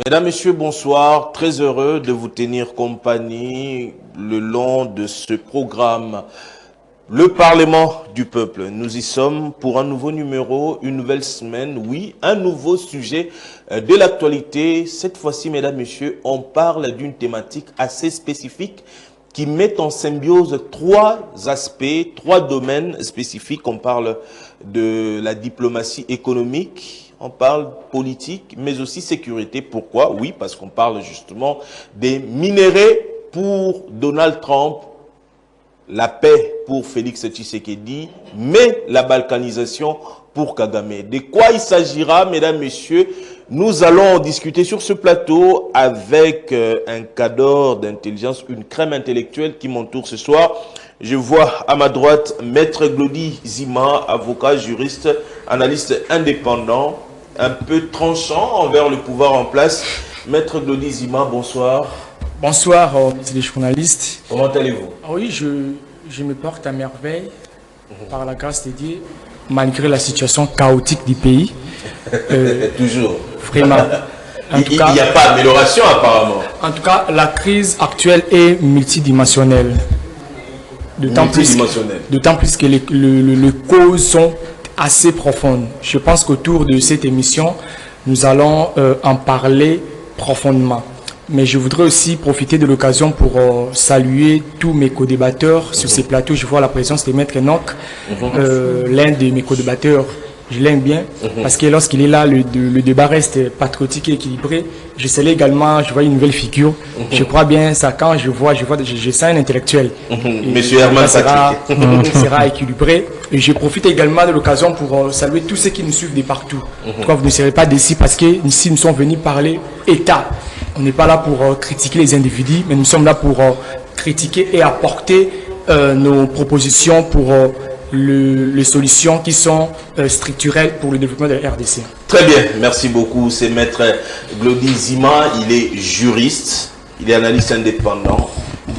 Mesdames, Messieurs, bonsoir. Très heureux de vous tenir compagnie le long de ce programme. Le Parlement du peuple. Nous y sommes pour un nouveau numéro, une nouvelle semaine, oui, un nouveau sujet de l'actualité. Cette fois-ci, mesdames, messieurs, on parle d'une thématique assez spécifique qui met en symbiose trois aspects, trois domaines spécifiques. On parle de la diplomatie économique, on parle politique, mais aussi sécurité. Pourquoi? Oui, parce qu'on parle justement des minéraux pour Donald Trump, la paix pour Félix Tshisekedi, mais la balkanisation pour Kagame. De quoi il s'agira, mesdames, messieurs? Nous allons discuter sur ce plateau avec un cadre d'intelligence, une crème intellectuelle qui m'entoure ce soir. Je vois à ma droite Maître Glody Zima, avocat, juriste, analyste indépendant, un peu tranchant envers le pouvoir en place. Maître Glody Zima, bonsoir. Bonsoir, messieurs les journalistes. Comment allez-vous? Oui, je me porte à merveille par la grâce de Dieu, malgré la situation chaotique du pays. Toujours. Vraiment. Il n'y a pas d'amélioration apparemment. En tout cas, la crise actuelle est multidimensionnelle. D'autant plus que les causes sont assez profondes. Je pense qu'autour de cette émission, nous allons en parler profondément. Mais je voudrais aussi profiter de l'occasion pour saluer tous mes co-débatteurs sur ces plateaux. Je vois la présence de Maître Enoch, l'un de mes co-débatteurs. Je l'aime bien parce que lorsqu'il est là, le débat reste patriotique et équilibré. Je salue également, je vois une nouvelle figure. Je crois bien ça quand je sens un intellectuel. Monsieur Herman sera équilibré. Et je profite également de l'occasion pour saluer tous ceux qui nous suivent de partout. Vous ne serez pas déçus parce que ici nous sommes venus parler État. On n'est pas là pour critiquer les individus, mais nous sommes là pour critiquer et apporter nos propositions pour les solutions qui sont structurelles pour le développement de la RDC. Très bien, merci beaucoup. C'est Maître Glody Zima, il est juriste, il est analyste indépendant.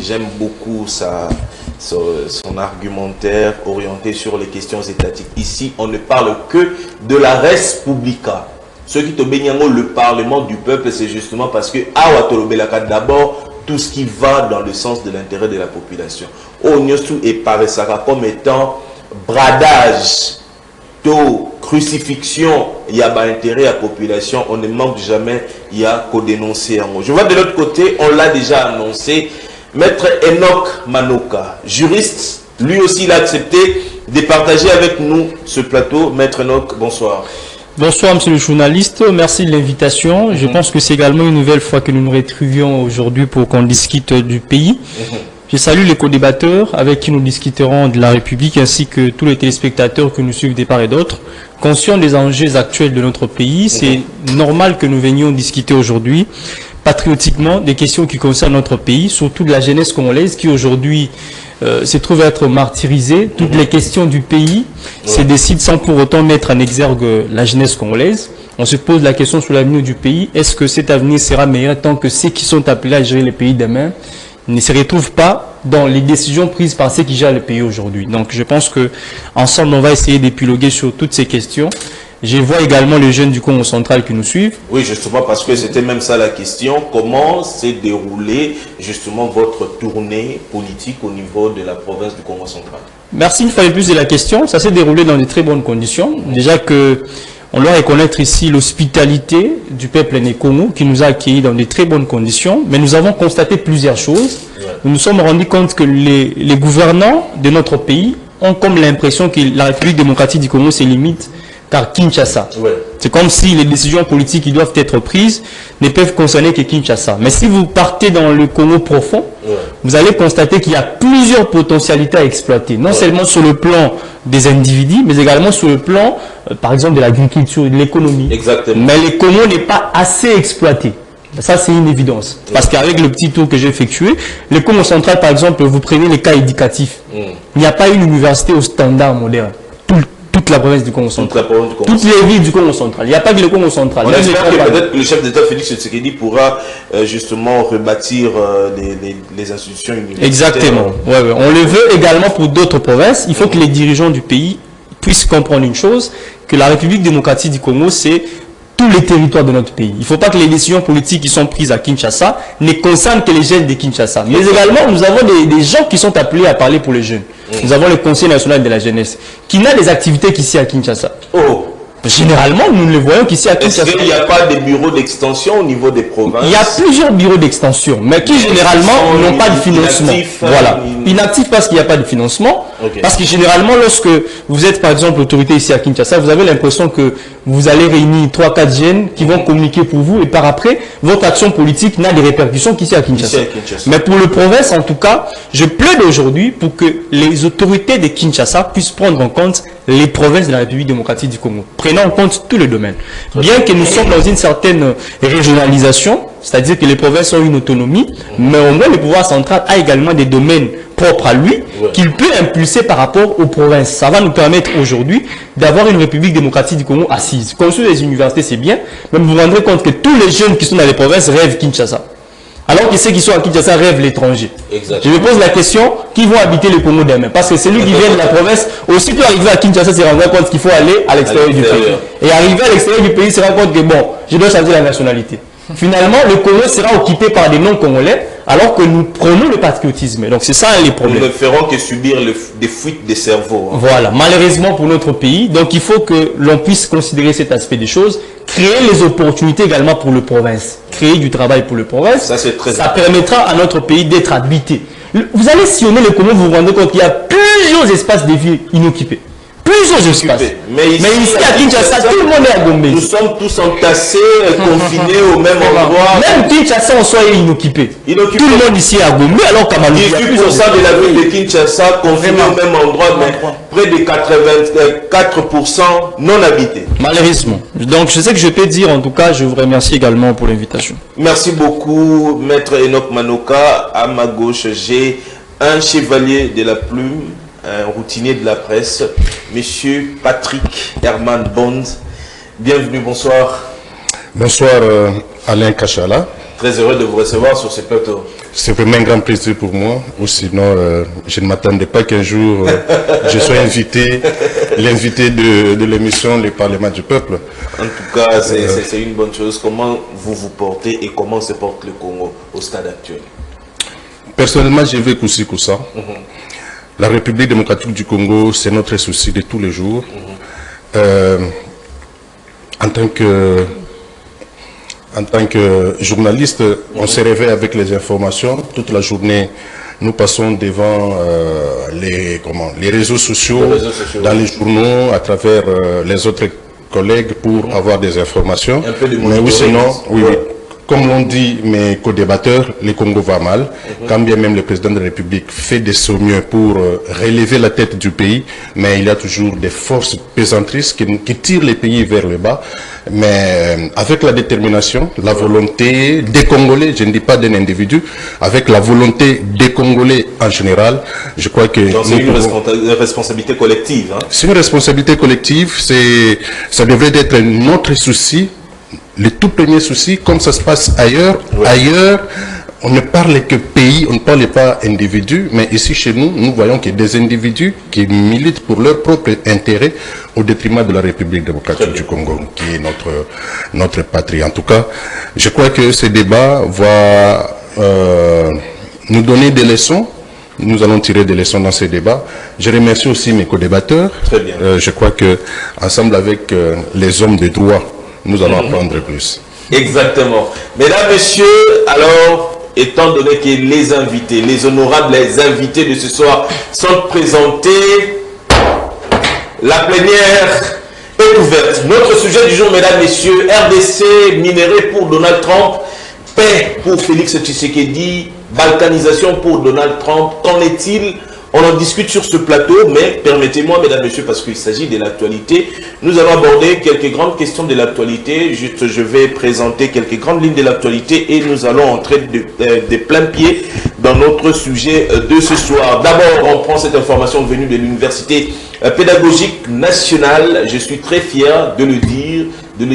J'aime beaucoup son argumentaire orienté sur les questions étatiques. Ici, on ne parle que de la res publica. Ce qui te baigne le Parlement du peuple, c'est justement parce que d'abord tout ce qui va dans le sens de l'intérêt de la population. Onyosu est paré comme étant bradage, taux, crucifixion, il y a pas intérêt à la population, on ne manque jamais, il y a qu'au dénoncer. Je vois de l'autre côté, on l'a déjà annoncé, Maître Enoch Manoka, juriste, lui aussi il a accepté de partager avec nous ce plateau. Maître Enoch, bonsoir. Bonsoir, monsieur le journaliste. Merci de l'invitation. Je pense que c'est également une nouvelle fois que nous nous retrouvions aujourd'hui pour qu'on discute du pays. Je salue les co-débatteurs avec qui nous discuterons de la République ainsi que tous les téléspectateurs que nous suivent de part et d'autre. Conscients des enjeux actuels de notre pays, c'est normal que nous venions discuter aujourd'hui patriotiquement des questions qui concernent notre pays, surtout de la jeunesse congolaise qui aujourd'hui se trouve être martyrisée. Toutes les questions du pays se décident sans pour autant mettre en exergue la jeunesse congolaise. On se pose la question sur l'avenir du pays. Est-ce que cet avenir sera meilleur tant que ceux qui sont appelés à gérer le pays demain ne se retrouvent pas dans les décisions prises par ceux qui gèrent le pays aujourd'hui? Donc je pense que ensemble on va essayer d'épiloguer sur toutes ces questions. Je vois également les jeunes du Congo central qui nous suivent. Oui, justement, parce que c'était même ça la question. Comment s'est déroulée justement votre tournée politique au niveau de la province du Congo central? Merci une fois de plus de la question. Ça s'est déroulé dans de très bonnes conditions. Déjà que on doit reconnaître ici l'hospitalité du peuple né Congo qui nous a accueillis dans de très bonnes conditions. Mais nous avons constaté plusieurs choses. Nous nous sommes rendus compte que les gouvernants de notre pays ont comme l'impression que la République démocratique du Congo se limite car Kinshasa. C'est comme si les décisions politiques qui doivent être prises ne peuvent concerner que Kinshasa. Mais si vous partez dans le Congo profond, vous allez constater qu'il y a plusieurs potentialités à exploiter. Non seulement sur le plan des individus, mais également sur le plan, par exemple, de l'agriculture et de l'économie. Exactement. Mais le Congo n'est pas assez exploité. Ça, c'est une évidence. Parce qu'avec le petit tour que j'ai effectué, le Congo central, par exemple, vous prenez les cas éducatifs. Il n'y a pas une université au standard moderne. Toute la province du Congo central. Toutes les villes du Congo central. Il n'y a pas que le Congo central. On espère que peut-être le chef d'État Félix Tshisekedi pourra justement rebâtir les institutions universitaires. Exactement. On le veut également pour d'autres provinces. Il faut que les dirigeants du pays puissent comprendre une chose, que la République démocratique du Congo, c'est tous les territoires de notre pays. Il ne faut pas que les décisions politiques qui sont prises à Kinshasa ne concernent que les jeunes de Kinshasa. Mais également, nous avons des gens qui sont appelés à parler pour les jeunes. Nous avons le Conseil national de la jeunesse, qui n'a des activités qu'ici à Kinshasa. Oh. Généralement, nous ne les voyons qu'ici à Kinshasa. Est-ce qu'il n'y a pas de bureaux d'extension au niveau des provinces? Il y a plusieurs bureaux d'extension, mais qui généralement n'ont pas de financement. Voilà. Inactifs parce qu'il n'y a pas de financement. Okay. Parce que généralement, lorsque vous êtes par exemple autorité ici à Kinshasa, vous avez l'impression que vous allez réunir 3-4 jeunes qui vont communiquer pour vous et par après, votre action politique n'a des répercussions qu'ici à Kinshasa. Mais pour le province, en tout cas, je plaide aujourd'hui pour que les autorités de Kinshasa puissent prendre en compte les provinces de la République démocratique du Congo, prenant en compte tous les domaines. Bien que nous sommes dans une certaine régionalisation, c'est-à-dire que les provinces ont une autonomie, mais au moins le pouvoir central a également des domaines propres à lui, qu'il peut impulser par rapport aux provinces. Ça va nous permettre aujourd'hui d'avoir une République démocratique du Congo assise. Construire les universités, c'est bien, mais vous vous rendrez compte que tous les jeunes qui sont dans les provinces rêvent Kinshasa. Alors que ceux qui sont à Kinshasa rêvent l'étranger. Je me pose la question, qui vont habiter le Congo demain? Parce que celui qui vient de la province, aussitôt arriver à Kinshasa, se rendre compte qu'il faut aller à l'extérieur du pays. Et arriver à l'extérieur du pays, se rend compte que bon, je dois changer la nationalité. Finalement, le Congo sera occupé par des non-congolais, alors que nous prenons le patriotisme. Donc c'est ça les problèmes. Nous ne ferons que subir des fuites des cerveaux. Hein. Voilà, malheureusement pour notre pays. Donc il faut que l'on puisse considérer cet aspect des choses, créer les opportunités également pour le province, créer du travail pour le province. Ça permettra à notre pays d'être habité. Vous allez sillonner le Congo, vous vous rendez compte qu'il y a plusieurs espaces de vie inoccupés. Plusieurs espaces. Mais ici à Kinshasa, tout le monde est à Gombe. Nous sommes tous entassés, confinés au même endroit. Même Kinshasa en soi est inoccupé. Tout le monde ici est à Gombe, alors qu'à Malou. 18% de la ville de Kinshasa confinés au même endroit, mais près de 84% non habités. Malheureusement. Donc je sais que je peux dire, en tout cas, je vous remercie également pour l'invitation. Merci beaucoup, Maître Enoch Manoka. À ma gauche, j'ai un chevalier de la plume, un routinier de la presse, Monsieur Patrick Herman Bond. Bienvenue, bonsoir. Bonsoir Alain Kachala. Très heureux de vous recevoir sur ce plateau. C'est vraiment un grand plaisir pour moi, ou sinon je ne m'attendais pas qu'un jour je sois l'invité de l'émission Le Parlement du Peuple. En tout cas, c'est une bonne chose. Comment vous vous portez et comment se porte le Congo au stade actuel? Personnellement, je vais coup-ci, coup-ça. La République démocratique du Congo, c'est notre souci de tous les jours. En tant que journaliste, on se réveille avec les informations. Toute la journée, nous passons devant les réseaux sociaux, dans les journaux, à travers les autres collègues pour avoir des informations. Un peu de mais oui, sinon, oui. Comme l'ont dit mes co-débatteurs, le Congo va mal. Quand bien même le président de la République fait de son mieux pour relever la tête du pays, mais il y a toujours des forces pesantrices qui tirent les pays vers le bas. Mais avec la détermination, la volonté des Congolais, je ne dis pas d'un individu, avec la volonté des Congolais en général, je crois que... C'est une responsabilité collective. Hein? C'est une responsabilité collective, ça devrait être notre souci. Le tout premier souci, comme ça se passe ailleurs, ailleurs, on ne parle que pays, on ne parle pas individus, mais ici chez nous, nous voyons qu'il y a des individus qui militent pour leur propre intérêt au détriment de la République démocratique du Congo, qui est notre patrie. En tout cas, je crois que ce débat va nous donner des leçons. Nous allons tirer des leçons dans ces débats. Je remercie aussi mes co-débatteurs. Très bien. Je crois que ensemble avec les hommes de droit, nous allons apprendre plus. Exactement. Mesdames, Messieurs, alors, étant donné que les invités, les honorables invités de ce soir sont présentés, la plénière est ouverte. Notre sujet du jour, mesdames, messieurs, RDC minéré pour Donald Trump, paix pour Félix Tshisekedi, balkanisation pour Donald Trump. Qu'en est-il? On en discute sur ce plateau, mais permettez-moi, mesdames, messieurs, parce qu'il s'agit de l'actualité, nous allons aborder quelques grandes questions de l'actualité. Juste, je vais présenter quelques grandes lignes de l'actualité et nous allons entrer de plein pied dans notre sujet de ce soir. D'abord, on prend cette information venue de l'Université pédagogique nationale. Je suis très fier de le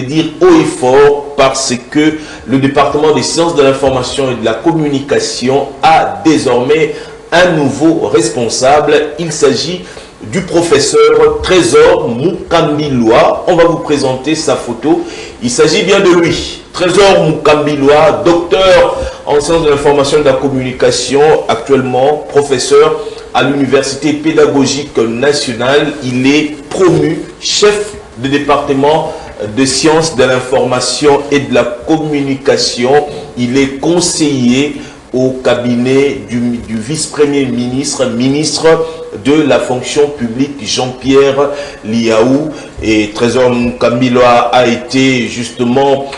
dire haut et fort, parce que le département des sciences de l'information et de la communication a désormais un nouveau responsable. Il s'agit du professeur Trésor Mukambilwa. On va vous présenter sa photo. Il s'agit bien de lui. Trésor Mukambilwa, docteur en sciences de l'information et de la communication, actuellement professeur à l'Université pédagogique nationale. Il est promu chef de département de sciences de l'information et de la communication. Il est conseiller au cabinet du vice-premier ministre, ministre de la fonction publique Jean-Pierre Liaou. Et Trésor Mukambilwa a été justement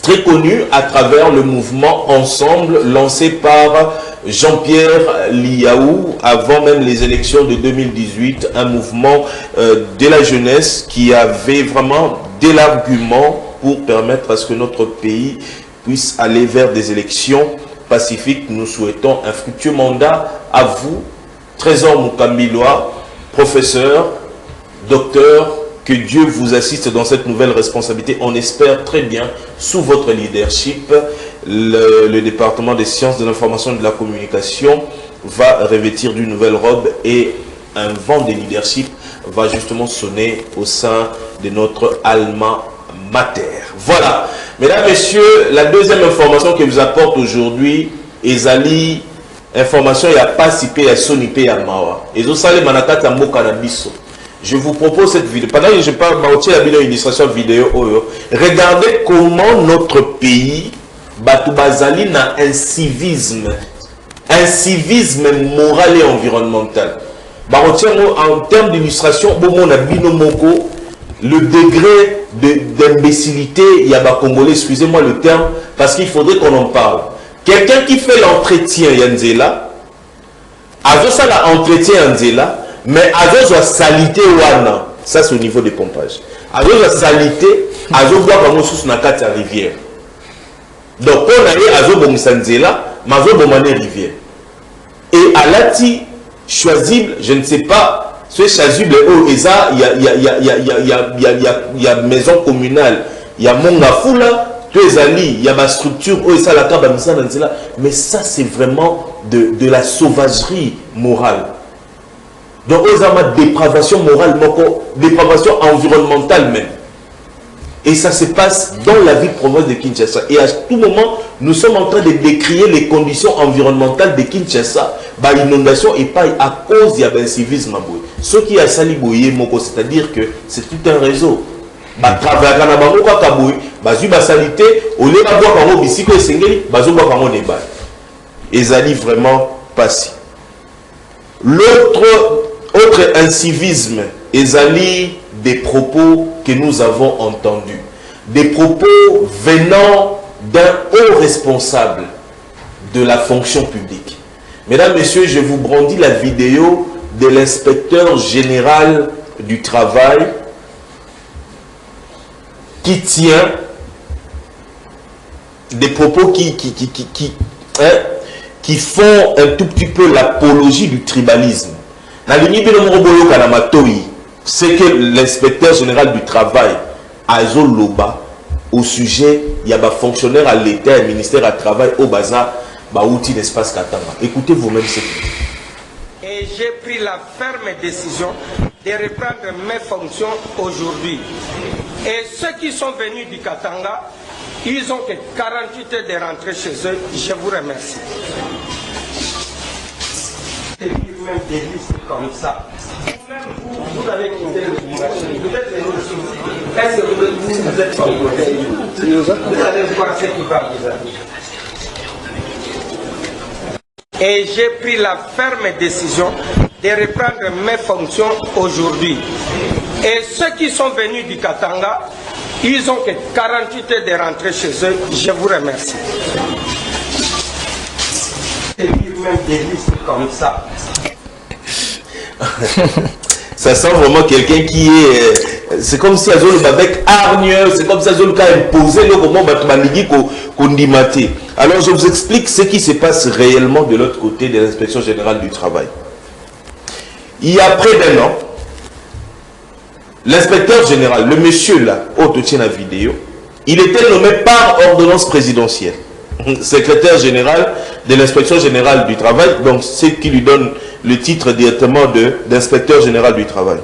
très connu à travers le mouvement Ensemble lancé par Jean-Pierre Liaou avant même les élections de 2018, un mouvement de la jeunesse qui avait vraiment de l'argument pour permettre à ce que notre pays puisse aller vers des élections pacifiques. Nous souhaitons un fructueux mandat à vous, Trésor Mukambilwa, professeur, docteur. Que Dieu vous assiste dans cette nouvelle responsabilité. On espère très bien, sous votre leadership, le département des sciences de l'information et de la communication va revêtir d'une nouvelle robe et un vent de leadership va justement sonner au sein de notre alma mater. Voilà. Mesdames, Messieurs, la deuxième information que je vous apporte aujourd'hui, Ezali, information, il n'y a pas si peu, il y a sonipé à Mawa. Et vous savez, Manakata Mokanabiso. Je vous propose cette vidéo. Pendant que je parle de l'illustration vidéo, regardez comment notre pays, Batoubazali, n'a un civisme moral et environnemental. En termes d'illustration, le degré d'imbécilité, il y a Congolais, excusez-moi le terme, parce qu'il faudrait qu'on en parle. Quelqu'un qui fait l'entretien, Yanzela, avec ça, l'entretien Yanzela, mais azo a salité wana, ça c'est au niveau des pompages. Azo a salité, azo boit comme sous na kati ya rivière. Donc on a eu azo bomsanzela, mazo bomane rivière. Et alati choisible, je ne sais pas, ce choisible oh eza il y a maison communale, il y a mongafula, il y a ma structure oh ça la table misanzela, mais ça c'est vraiment de la sauvagerie morale. Donc, ils ont une dépravation morale, dépravation environnementale même. Et ça se passe dans la ville province de Kinshasa. Et à tout moment, nous sommes en train de décrier les conditions environnementales de Kinshasa. Bah, inondation et pas à cause il y a un civisme. Ce qui a sali boye moko, c'est-à-dire que c'est tout un réseau. Bah, travailler à Kanabamo Kaboui, bah, zuba salité, au lieu d'avoir un mot bicycle et sengeli, bah, zuba un mot débat. Et ça dit vraiment passé. Autre incivisme, ezali des propos que nous avons entendus. Des propos venant d'un haut responsable de la fonction publique. Mesdames, Messieurs, je vous brandis la vidéo de l'inspecteur général du travail qui tient des propos qui font un tout petit peu l'apologie du tribalisme. C'est que l'inspecteur général du travail, Azo Loba, au sujet, il y a des fonctionnaires à l'État et ministère à travail au bazar, outil d'espace Katanga. Écoutez vous-même ce que. Et j'ai pris la ferme décision de reprendre mes fonctions aujourd'hui. Et ceux qui sont venus du Katanga, ils ont que 48 heures de rentrer chez eux. Je vous remercie. Et puis même des listes comme ça. Vous avez quitté le marché. Vous êtes venu ici. Est-ce que vous êtes congolais? Vous allez voir ce qui va vous arriver. Et j'ai pris la ferme décision de reprendre mes fonctions aujourd'hui. Et ceux qui sont venus du Katanga, ils ont que 48 heures de rentrer chez eux. Je vous remercie. Et puis même des listes comme ça. Ça sent vraiment quelqu'un qui est... C'est comme si Azol avec hargne, c'est comme si Azol a imposé le moment qu'on dit maté. Alors je vous explique ce qui se passe réellement de l'autre côté de l'inspection générale du travail. Il y a près d'un an, l'inspecteur général, le monsieur là, où tient la vidéo, il était nommé par ordonnance présidentielle. Secrétaire général de l'inspection générale du travail, donc c'est qui lui donne le titre directement d'inspecteur général du travail.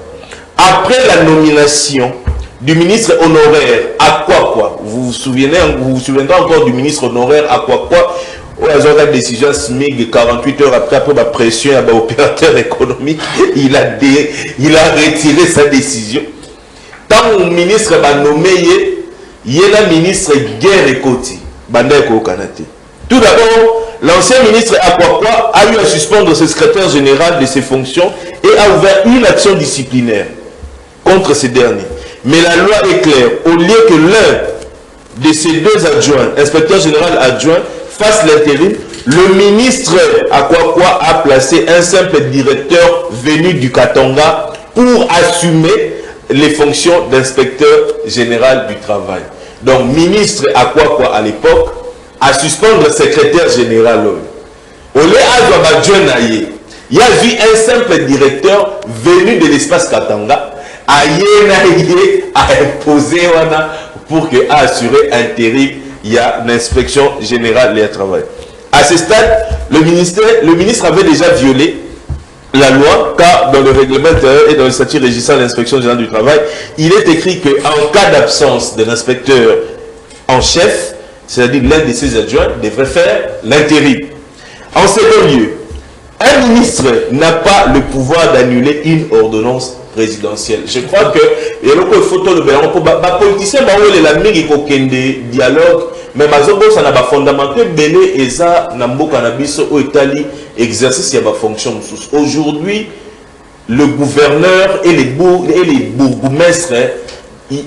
Après la nomination du ministre honoraire Akwakwa, vous vous souviendrez encore du ministre honoraire Akwakwa, où la décision SMIG 48 heures après la pression à l'opérateur économique, il a retiré sa décision. Tant le ministre va nommer, il y a le ministre Guerre et Koti, Bandeko Kanate. Tout d'abord, l'ancien ministre Akwakwa a eu à suspendre ce secrétaire général de ses fonctions et a ouvert une action disciplinaire contre ces derniers. Mais la loi est claire. Au lieu que l'un de ces deux adjoints, inspecteur général adjoint, fasse l'intérim, le ministre Akwakwa a placé un simple directeur venu du Katanga pour assumer les fonctions d'inspecteur général du travail. Donc, ministre Akwakwa à l'époque a suspendre le secrétaire général. Au lieu d'adjoint, il y a vu un simple directeur venu de l'espace Katanga à imposer pour que assurer intérim. Il y a l'inspection générale du travail. À ce stade, le ministre avait déjà violé la loi, car dans le règlement intérieur et dans le statut régissant l'inspection générale du travail, il est écrit qu'en cas d'absence de l'inspecteur en chef, c'est-à-dire l'un de ses adjoints, devrait faire l'intérim. En second lieu, un ministre n'a pas le pouvoir d'annuler une ordonnance présidentielle. Je crois que il y a une photo de politicien dialogue, mais ça n'a pas fondamenté belé et ça n'a pas cannabis au Italie exercice il y a fonction. Aujourd'hui, le gouverneur et les bourgmestres, il y a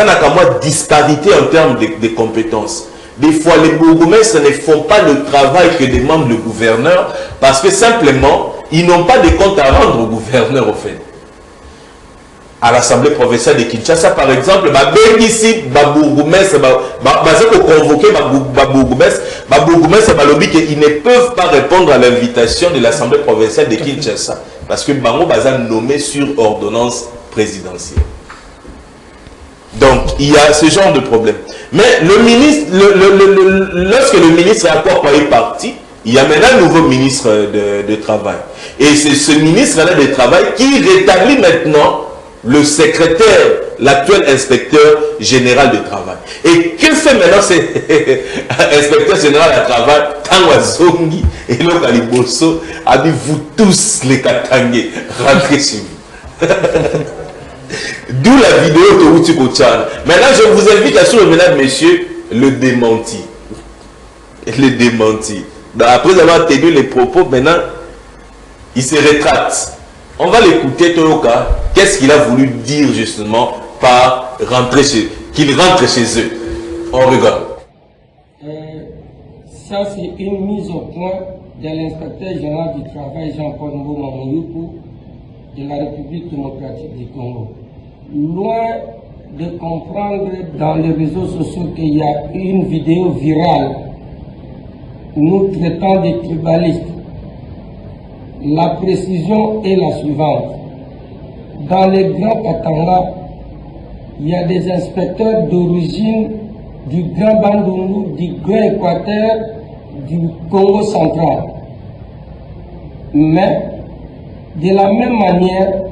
une disparité en termes de compétences. Des fois, les bourgmestres ne font pas le travail que demande le gouverneur parce que simplement, ils n'ont pas de compte à rendre au gouverneur au fait. À l'Assemblée provinciale de Kinshasa, par exemple, ici, ils ne peuvent pas répondre à l'invitation de l'Assemblée provinciale de Kinshasa parce que Bango Baza nommé sur ordonnance présidentielle. Donc, il y a ce genre de problème. Mais le ministre, lorsque le ministre est parti, il y a maintenant un nouveau ministre de travail. Et c'est ce ministre-là de travail qui rétablit maintenant le secrétaire, l'actuel inspecteur général de travail. Et que fait maintenant ce inspecteur général de travail, Tangwazongi et le Kaliboso, a dit vous tous les Katangais, rentrez chez vous. D'où la vidéo de Outiko Chan. Maintenant, je vous invite à suivre, mesdames, messieurs, le démenti. Le démenti. Donc, après avoir tenu les propos, maintenant, il se rétracte. On va l'écouter, Toyoka. Qu'est-ce qu'il a voulu dire justement par rentrer qu'il rentre chez eux. On regarde. Ça, c'est une mise au point de l'inspecteur général du travail, Jean-Paul Mboumamouyoukou, de la République démocratique du Congo. Loin de comprendre dans les réseaux sociaux qu'il y a une vidéo virale nous traitant des tribalistes, la précision est la suivante. Dans les Grands Katanga, il y a des inspecteurs d'origine du Grand Bandundu, du Grand Équateur, du Congo central. Mais, de la même manière,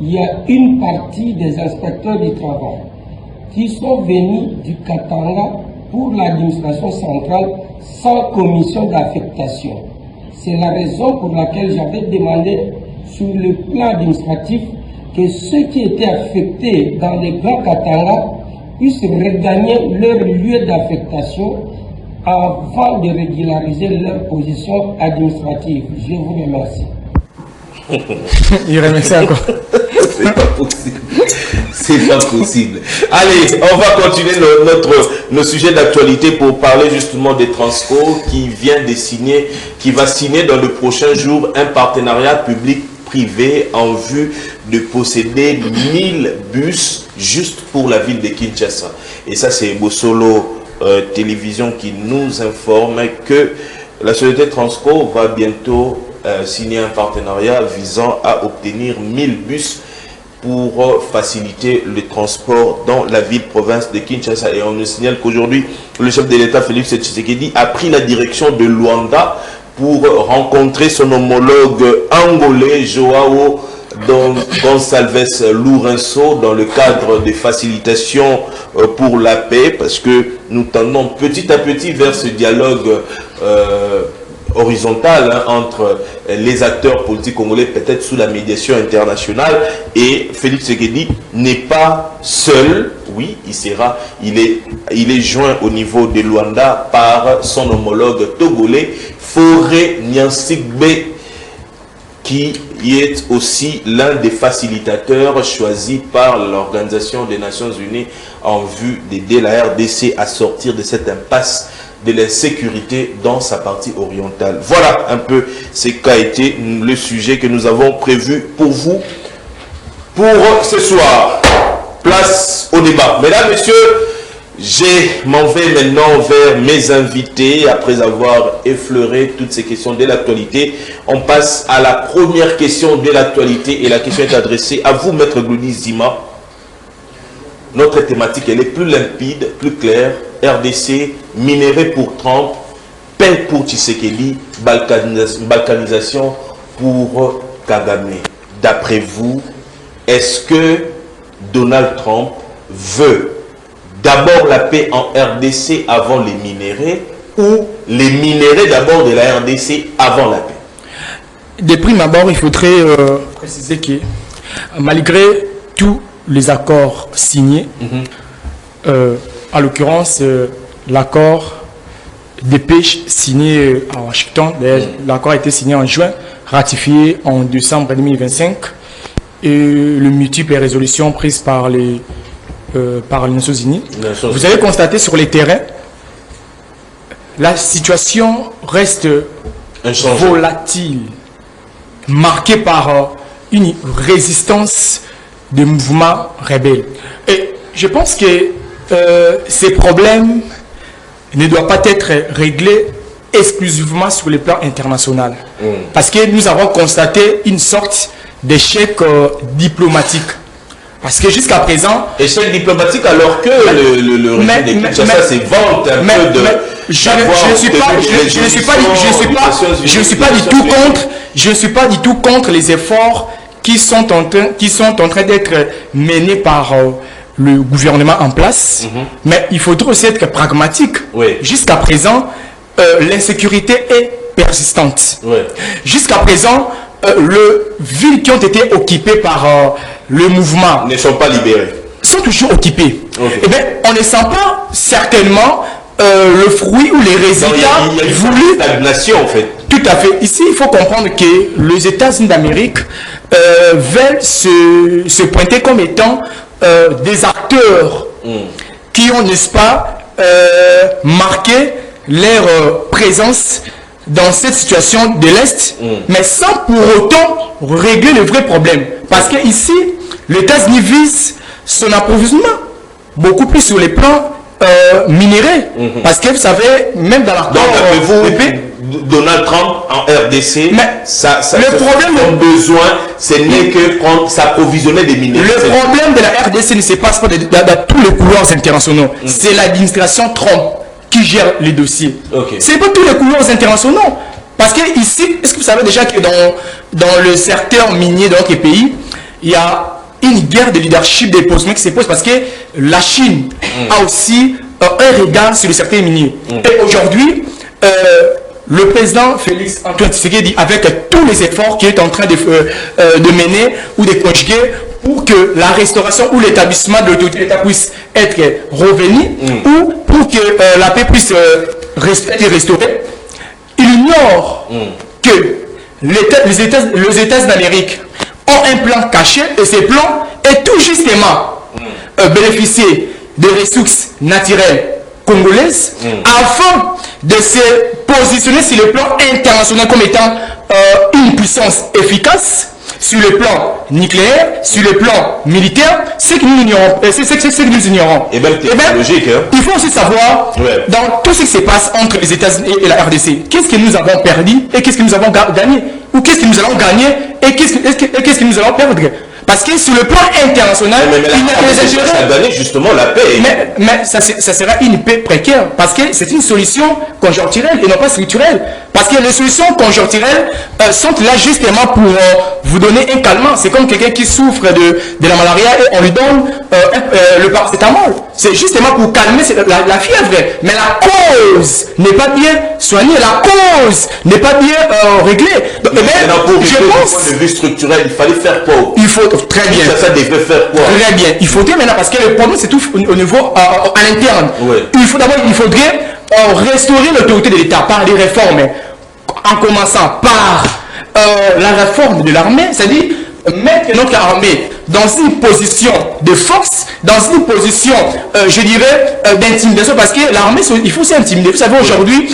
il y a une partie des inspecteurs du travail qui sont venus du Katanga pour l'administration centrale sans commission d'affectation. C'est la raison pour laquelle j'avais demandé sur le plan administratif que ceux qui étaient affectés dans les Grands Katanga puissent regagner leur lieu d'affectation avant de régulariser leur position administrative. Je vous remercie. Il remercie encore. C'est pas possible. C'est pas possible. Allez, on va continuer nos sujets d'actualité pour parler justement des Transco qui va signer dans le prochain jour un partenariat public-privé en vue de posséder 1000 bus juste pour la ville de Kinshasa. Et ça, c'est Bosolo Télévision qui nous informe que la société Transco va bientôt signer un partenariat visant à obtenir 1000 bus pour faciliter le transport dans la ville-province de Kinshasa. Et on nous signale qu'aujourd'hui, le chef de l'État, Félix Tshisekedi, a pris la direction de Luanda pour rencontrer son homologue angolais, Joao Gonçalves Lourenço, dans le cadre des facilitations pour la paix, parce que nous tendons petit à petit vers ce dialogue horizontal entre les acteurs politiques congolais, peut-être sous la médiation internationale. Et Félix Tshisekedi n'est pas seul. Oui, il est joint au niveau de Luanda par son homologue togolais, Fauré Nyansigbe, qui est aussi l'un des facilitateurs choisis par l'Organisation des Nations Unies en vue d'aider la RDC à sortir de cette impasse de l'insécurité dans sa partie orientale. Voilà un peu ce qu'a été le sujet que nous avons prévu pour vous pour ce soir. Place au débat. Mesdames, Messieurs, je m'en vais maintenant vers mes invités. Après avoir effleuré toutes ces questions de l'actualité, on passe à la première question de l'actualité et la question est adressée à vous, Maître Glody Zima. Notre thématique, elle est plus limpide, plus claire. RDC, minerai pour Trump, paix pour Tshisekedi, balkanisation pour Kagame. D'après vous, est-ce que Donald Trump veut d'abord la paix en RDC avant les minéraux ou les minéraux d'abord de la RDC avant la paix? De prime abord, il faudrait préciser que malgré tous les accords signés, en l'occurrence, l'accord de pêche signé à Washington, l'accord a été signé en juin, ratifié en décembre 2025, et le multiple résolutions prises par les Nations Unies. Vous avez constaté sur les terrains, la situation reste volatile, marquée par une résistance des mouvements rebelles. Et je pense que ces problèmes ne doivent pas être réglés exclusivement sur le plan international. Parce que nous avons constaté une sorte d'échec diplomatique. Parce que jusqu'à présent... Échec diplomatique alors que le régime de Kinshasa se vante un peu de... Je ne suis pas du tout contre les efforts qui sont en train d'être menés par le gouvernement en place, mais il faudrait aussi être pragmatique. Jusqu'à présent, l'insécurité est persistante. Jusqu'à présent, les villes qui ont été occupées par le mouvement ne sont pas libérées. Sont toujours occupées. Eh bien, on ne sent pas certainement le fruit ou les résultats voulus. Stagnation en fait. Tout à fait. Ici, il faut comprendre que les États-Unis d'Amérique veulent se pointer comme étant des acteurs qui ont, n'est-ce pas, marqué leur présence dans cette situation de l'Est, mais sans pour autant régler le vrai problème. Parce que ici, les États-Unis visent son approvisionnement beaucoup plus sur les plans minéraux. Parce que vous savez, même dans l'accord Donald Trump en RDC, le problème de besoin, ce n'est que s'approvisionner des minéraux. Le problème de la RDC ne se passe pas dans tous les couloirs internationaux. C'est l'administration Trump qui gère les dossiers. Ce n'est pas tous les couloirs internationaux. Parce que ici, est-ce que vous savez déjà que dans le secteur minier de notre pays, il y a une guerre de leadership des postes qui se pose parce que la Chine a aussi un regard sur le secteur minier. Et aujourd'hui, le président Félix Antoine Tshisekedi, avec tous les efforts qu'il est en train de mener ou de conjuguer pour que la restauration ou l'établissement de l'autorité d'État puisse être revenu ou pour que la paix puisse être restaurée, il ignore que les États d'Amérique ont un plan caché et ce plan est tout justement bénéficier des ressources naturelles congolaises afin de se positionner sur le plan international comme étant une puissance efficace sur le plan nucléaire, sur le plan militaire, c'est que nous ignorons. Et bien, logique, hein? Il faut aussi savoir, dans tout ce qui se passe entre les États-Unis et la RDC, qu'est-ce que nous avons perdu et qu'est-ce que nous avons gagné? Ou qu'est-ce que nous allons gagner et qu'est-ce que nous allons perdre? Parce que sur le plan international, ça donne justement la paix. Mais ça sera une paix précaire parce que c'est une solution conjoncturelle et non pas structurelle. Parce que les solutions conjoncturelles sont là justement pour vous donner un calmant. C'est comme quelqu'un qui souffre de la malaria et on lui donne le paracétamol. C'est justement pour calmer la fièvre. Mais la cause n'est pas bien soignée, la cause n'est pas bien réglée. Donc, je pense que de vue structurel, il fallait faire quoi? Il faut très bien. Ça devait faire quoi? Très bien. Il faudrait maintenant, parce que le problème c'est tout au niveau à l'interne. Ouais. Il faudrait restaurer l'autorité de l'État par les réformes, en commençant par la réforme de l'armée, c'est-à-dire mettre notre armée dans une position de force, dans une position, je dirais, d'intimidation, parce que l'armée, il faut s'intimider. Vous savez, aujourd'hui,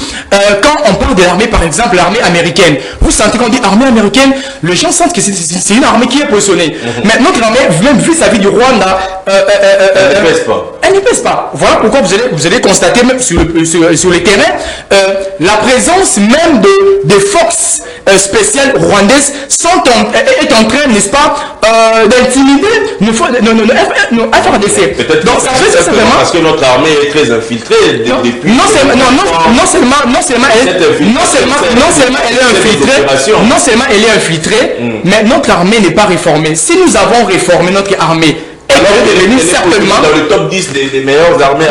quand on parle de l'armée, par exemple, l'armée américaine, vous sentez qu'on dit armée américaine, les gens sentent que c'est une armée qui est positionnée. Mais notre armée, même vis-à-vis du Rwanda, elle ne pèse pas. Elle ne pèse pas. Voilà pourquoi vous allez constater, même sur les terrains, la présence même des forces spéciales rwandaises est en train, n'est-ce pas, d'intimider nos FARDC. Peut-être donc ça fait simplement parce que notre armée est très infiltrée depuis. Non seulement elle est infiltrée, mais notre armée n'est pas réformée. Si nous avons réformé notre armée, certainement dans le top 10 des meilleures armées.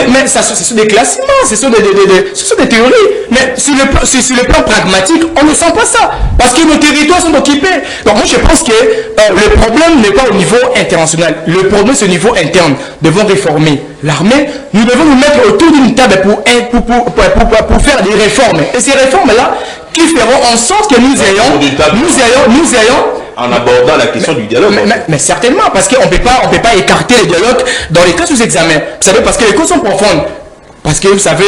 Mais ce sont des classements, ce sont des théories. Mais sur le plan pragmatique, on ne sent pas ça. Parce que nos territoires sont occupés. Donc moi je pense que le problème n'est pas au niveau international. Le problème c'est au niveau interne. Nous devons réformer l'armée. Nous devons nous mettre autour d'une table pour faire des réformes. Et ces réformes-là qui feront en sorte que nous ayons en abordant la question du dialogue. Mais certainement, parce qu'on ne peut pas écarter le dialogue dans les cas sous examen. Vous savez, parce que les causes sont profondes. Parce que vous savez,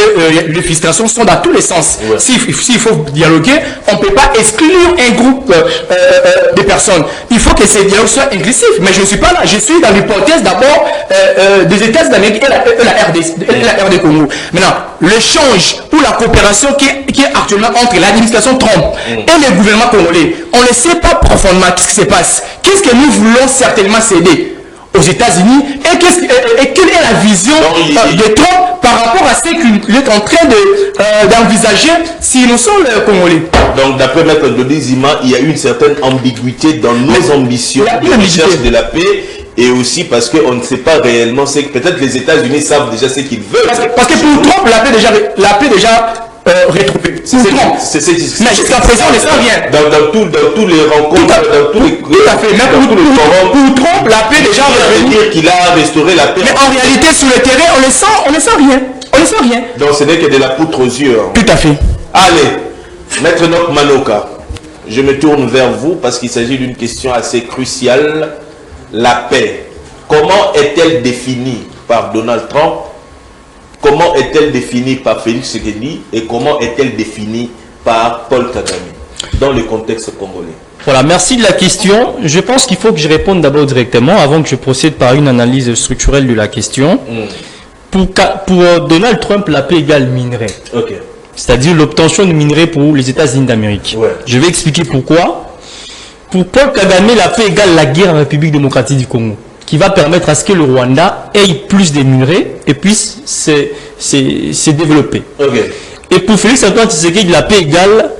les frustrations sont dans tous les sens. Ouais. S'il faut dialoguer, on ne peut pas exclure un groupe de personnes. Il faut que ces dialogues soient inclusifs. Mais je ne suis pas là. Je suis dans l'hypothèse d'abord des États d'Amérique et la RD Congo. Maintenant, l'échange ou la coopération qui est actuellement entre l'administration Trump et le gouvernement congolais, on ne sait pas profondément ce qui se passe. Qu'est-ce que nous voulons certainement céder aux États-Unis et quelle est la vision de Trump par rapport à ce qu'il est en train d'envisager si nous sommes Congolais. Donc d'après Maître Dodizima, il y a une certaine ambiguïté dans nos ambitions de recherche de la paix et aussi parce qu'on ne sait pas réellement, c'est que peut-être les États-Unis savent déjà ce qu'ils veulent. Parce que pour Trump, la paix déjà retrouvée. C'est Trump. Mais jusqu'à présent, on ne sait rien. Dans tous les rencontres, dans tous les... Tout à fait. Même pour Trump, la paix déjà retrouvée. Dire qu'il a restauré la paix. Mais en réalité, sur le terrain, on ne sent rien. On ne sent rien. Donc ce n'est que de la poutre aux yeux. Hein. Tout à fait. Allez, Maître Nok Manoka, je me tourne vers vous parce qu'il s'agit d'une question assez cruciale. La paix, comment est-elle définie par Donald Trump? Comment est-elle définie par Félix Tshisekedi et comment est-elle définie par Paul Kagame dans le contexte congolais? Voilà, merci de la question. Je pense qu'il faut que je réponde d'abord directement avant que je procède par une analyse structurelle de la question. Pour Donald Trump, la paix égale minerai. Okay. C'est-à-dire l'obtention de minerais pour les États-Unis d'Amérique. Ouais. Je vais expliquer pourquoi. Pour Paul Kagame, la paix égale la guerre en République démocratique du Congo, qui va permettre à ce que le Rwanda ait plus de minerais et puisse se développer. Okay. Et pour Félix Antoine Tshisekedi, la paix égale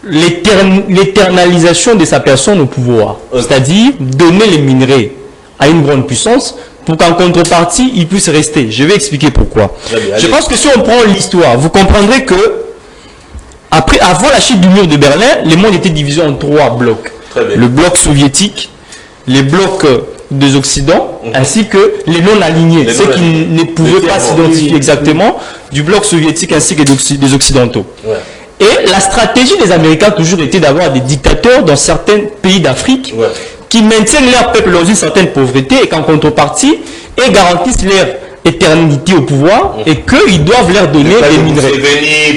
l'éternalisation de sa personne au pouvoir. Okay. C'est-à-dire donner les minerais à une grande puissance pour qu'en contrepartie, il puisse rester. Je vais expliquer pourquoi. Je pense que si on prend l'histoire, vous comprendrez que avant la chute du mur de Berlin, le monde était divisé en 3 blocs. Le bloc soviétique, les blocs des Occidents, ainsi que les non-alignés, ceux qui ne pouvaient pas s'identifier exactement, du bloc soviétique ainsi que des Occidentaux. Ouais. Et la stratégie des Américains a toujours été d'avoir des dictateurs dans certains pays d'Afrique qui maintiennent leur peuple dans une certaine pauvreté et qu'en contrepartie, ils garantissent leur éternité au pouvoir et qu'ils doivent leur donner des minerais.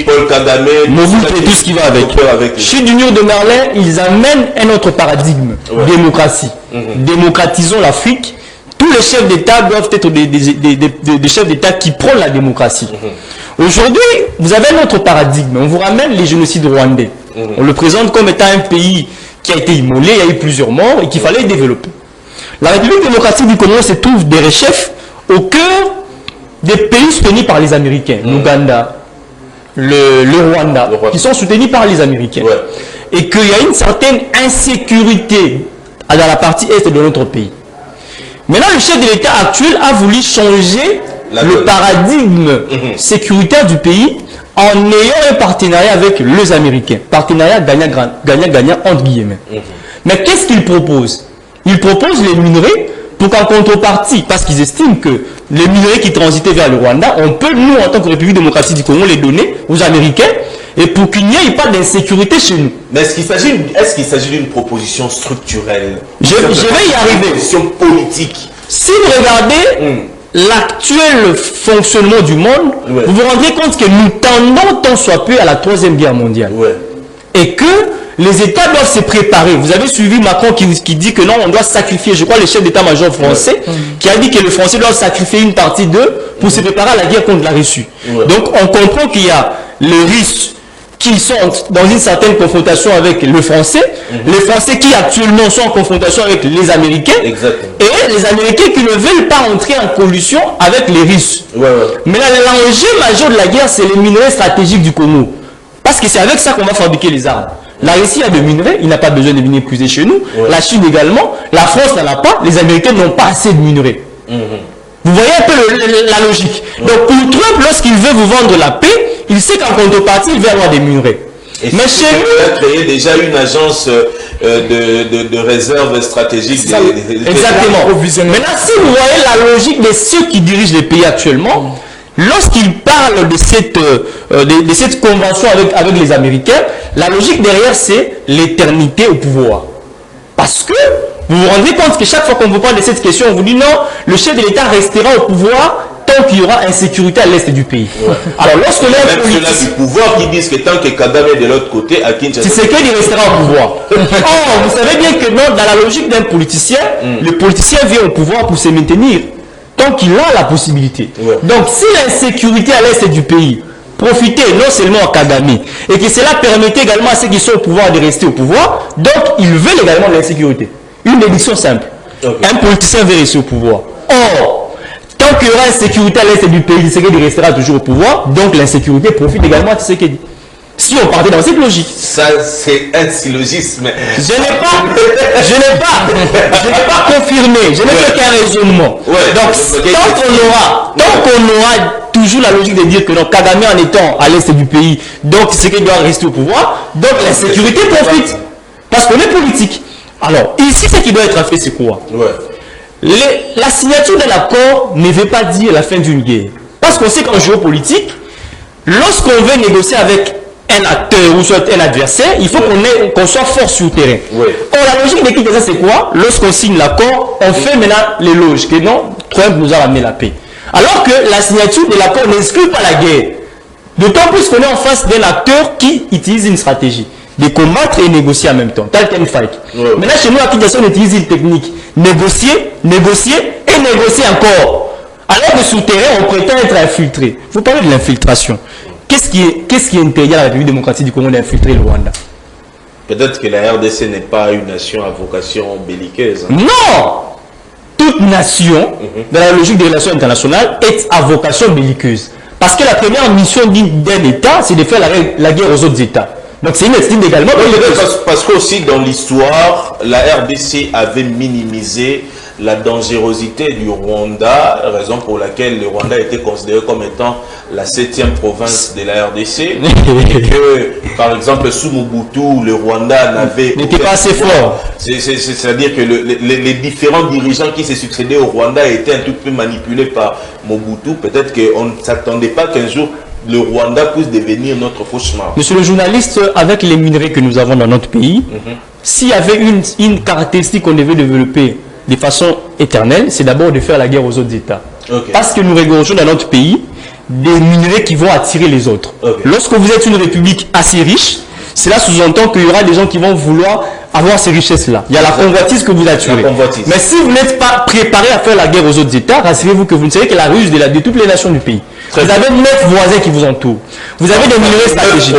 Paul Kagame, Mobutu et tout ce qui va avec. Chez du mur de Merlin, ils amènent un autre paradigme, démocratie. Démocratisons l'Afrique. Tous les chefs d'État doivent être des chefs d'État qui prônent la démocratie. Aujourd'hui, vous avez un autre paradigme. On vous ramène les génocides rwandais. On le présente comme étant un pays qui a été immolé, il y a eu plusieurs morts et qu'il fallait développer. La République démocratique du Congo se trouve des chefs au cœur des pays soutenus par les Américains, l'Ouganda, le Rwanda, qui sont soutenus par les Américains. Ouais. Et qu'il y a une certaine insécurité dans la partie est de notre pays. Maintenant, le chef de l'État actuel a voulu changer le paradigme sécuritaire du pays en ayant un partenariat avec les Américains. Partenariat gagnant-gagnant entre guillemets. Mais qu'est-ce qu'il propose? Il propose les minerais pour qu'en contrepartie, parce qu'ils estiment que les minerais qui transitaient vers le Rwanda, on peut, nous, en tant que République démocratique du Congo, les donner aux Américains et pour qu'il n'y ait pas d'insécurité chez nous. Mais est-ce qu'il s'agit d'une proposition structurelle? Je vais y arriver. Une proposition politique. Si vous regardez l'actuel fonctionnement du monde, vous vous rendrez compte que nous tendons tant soit peu à la 3e guerre mondiale. Et que les États doivent se préparer. Vous avez suivi Macron qui dit que non, on doit sacrifier, je crois, le chef d'état-major français, qui a dit que les Français doivent sacrifier une partie d'eux pour se préparer à la guerre contre la Russie. Donc, on comprend qu'il y a les Russes qui sont dans une certaine confrontation avec le Français, les Français qui actuellement sont en confrontation avec les Américains, et les Américains qui ne veulent pas entrer en collusion avec les Russes. Mais l'enjeu majeur de la guerre, c'est les minerais stratégiques du Congo. Parce que c'est avec ça qu'on va fabriquer les armes. La Russie a de minerais, il n'a pas besoin de minerais puisés chez nous. La Chine également, la France n'en a pas, les Américains n'ont pas assez de minerais. Vous voyez un peu la logique. Donc pour Trump, lorsqu'il veut vous vendre la paix, il sait qu'en contrepartie, il va avoir des minerais. Et mais chez nous, il a créé déjà une agence de réserve stratégique. Exactement. Maintenant, si vous voyez la logique de ceux qui dirigent les pays actuellement, lorsqu'ils parlent de cette convention avec les Américains, la logique derrière, c'est l'éternité au pouvoir. Parce que vous vous rendez compte que chaque fois qu'on vous parle de cette question, on vous dit non, le chef de l'État restera au pouvoir tant qu'il y aura insécurité à l'est du pays. Alors lorsque même ceux-là du pouvoir qui disent que tant que Kagame est de l'autre côté, à Kinshasa, c'est qu'il restera au pouvoir. Or, vous savez bien que dans la logique d'un politicien, le politicien vient au pouvoir pour se maintenir tant qu'il a la possibilité. Donc si l'insécurité à l'est du pays profiter non seulement à Kagame et que cela permettait également à ceux qui sont au pouvoir de rester au pouvoir, donc ils veulent également de l'insécurité. Une déduction simple. Un politicien veut rester au pouvoir. Or, tant qu'il y aura insécurité à l'est du pays, Tshisekedi restera toujours au pouvoir, donc l'insécurité profite également à Tshisekedi. Si on partait dans cette logique. Ça, c'est un syllogisme. Je n'ai pas confirmé, je n'ai fait qu'un raisonnement. Donc, tant qu'on aura toujours la logique de dire que non, Kagame en étant à l'est du pays, donc Tshisekedi doit rester au pouvoir, donc l'insécurité profite. Parce qu'on est politique. Alors, ici, ce qui doit être fait, c'est quoi? La signature d'un accord ne veut pas dire la fin d'une guerre. Parce qu'on sait qu'en géopolitique, lorsqu'on veut négocier avec un acteur ou soit un adversaire, il faut qu'on soit fort sur le terrain. Or, la logique de Kinshasa, c'est quoi? Lorsqu'on signe l'accord, on fait maintenant l'éloge que non, Trump nous a ramené la paix. Alors que la signature de l'accord n'exclut pas la guerre. D'autant plus qu'on est en face d'un acteur qui utilise une stratégie de combattre et négocier en même temps, tel qu'un fight. Maintenant, chez nous, à Kinshasa, on utilise une technique. Négocier, négocier et négocier encore. Alors que sur le terrain, on prétend être infiltré. Vous parlez de l'infiltration. Qu'est-ce qui interdit à la République démocratique du Congo d'infiltrer le Rwanda? Peut-être que la RDC n'est pas une nation à vocation belliqueuse. Non! Toute nation, dans la logique des relations internationales, est à vocation belliqueuse. Parce que la première mission d'un État, c'est de faire la guerre aux autres États. Donc c'est une estime également. Parce qu'aussi dans l'histoire, la RDC avait minimisé la dangerosité du Rwanda, raison pour laquelle le Rwanda était considéré comme étant la 7e province de la RDC. Et que, par exemple, sous Mobutu, le Rwanda n'était pas assez fort. C'est-à-dire que les différents dirigeants qui se succédaient au Rwanda étaient un tout peu manipulés par Mobutu. Peut-être qu'on ne s'attendait pas qu'un jour le Rwanda puisse devenir notre cauchemar. Monsieur le journaliste, avec les minerais que nous avons dans notre pays, s'il y avait une caractéristique qu'on devait développer de façon éternelle, c'est d'abord de faire la guerre aux autres États. Parce que nous régorgeons dans notre pays des minerais qui vont attirer les autres. Lorsque vous êtes une république assez riche, cela sous-entend qu'il y aura des gens qui vont vouloir avoir ces richesses-là. Il y a la convoitise que vous attirez. Mais si vous n'êtes pas préparé à faire la guerre aux autres États, rassurez-vous que vous ne serez que la ruse de toutes les nations du pays. Vous avez 9 voisins qui vous entourent. Vous avez des minerais stratégiques.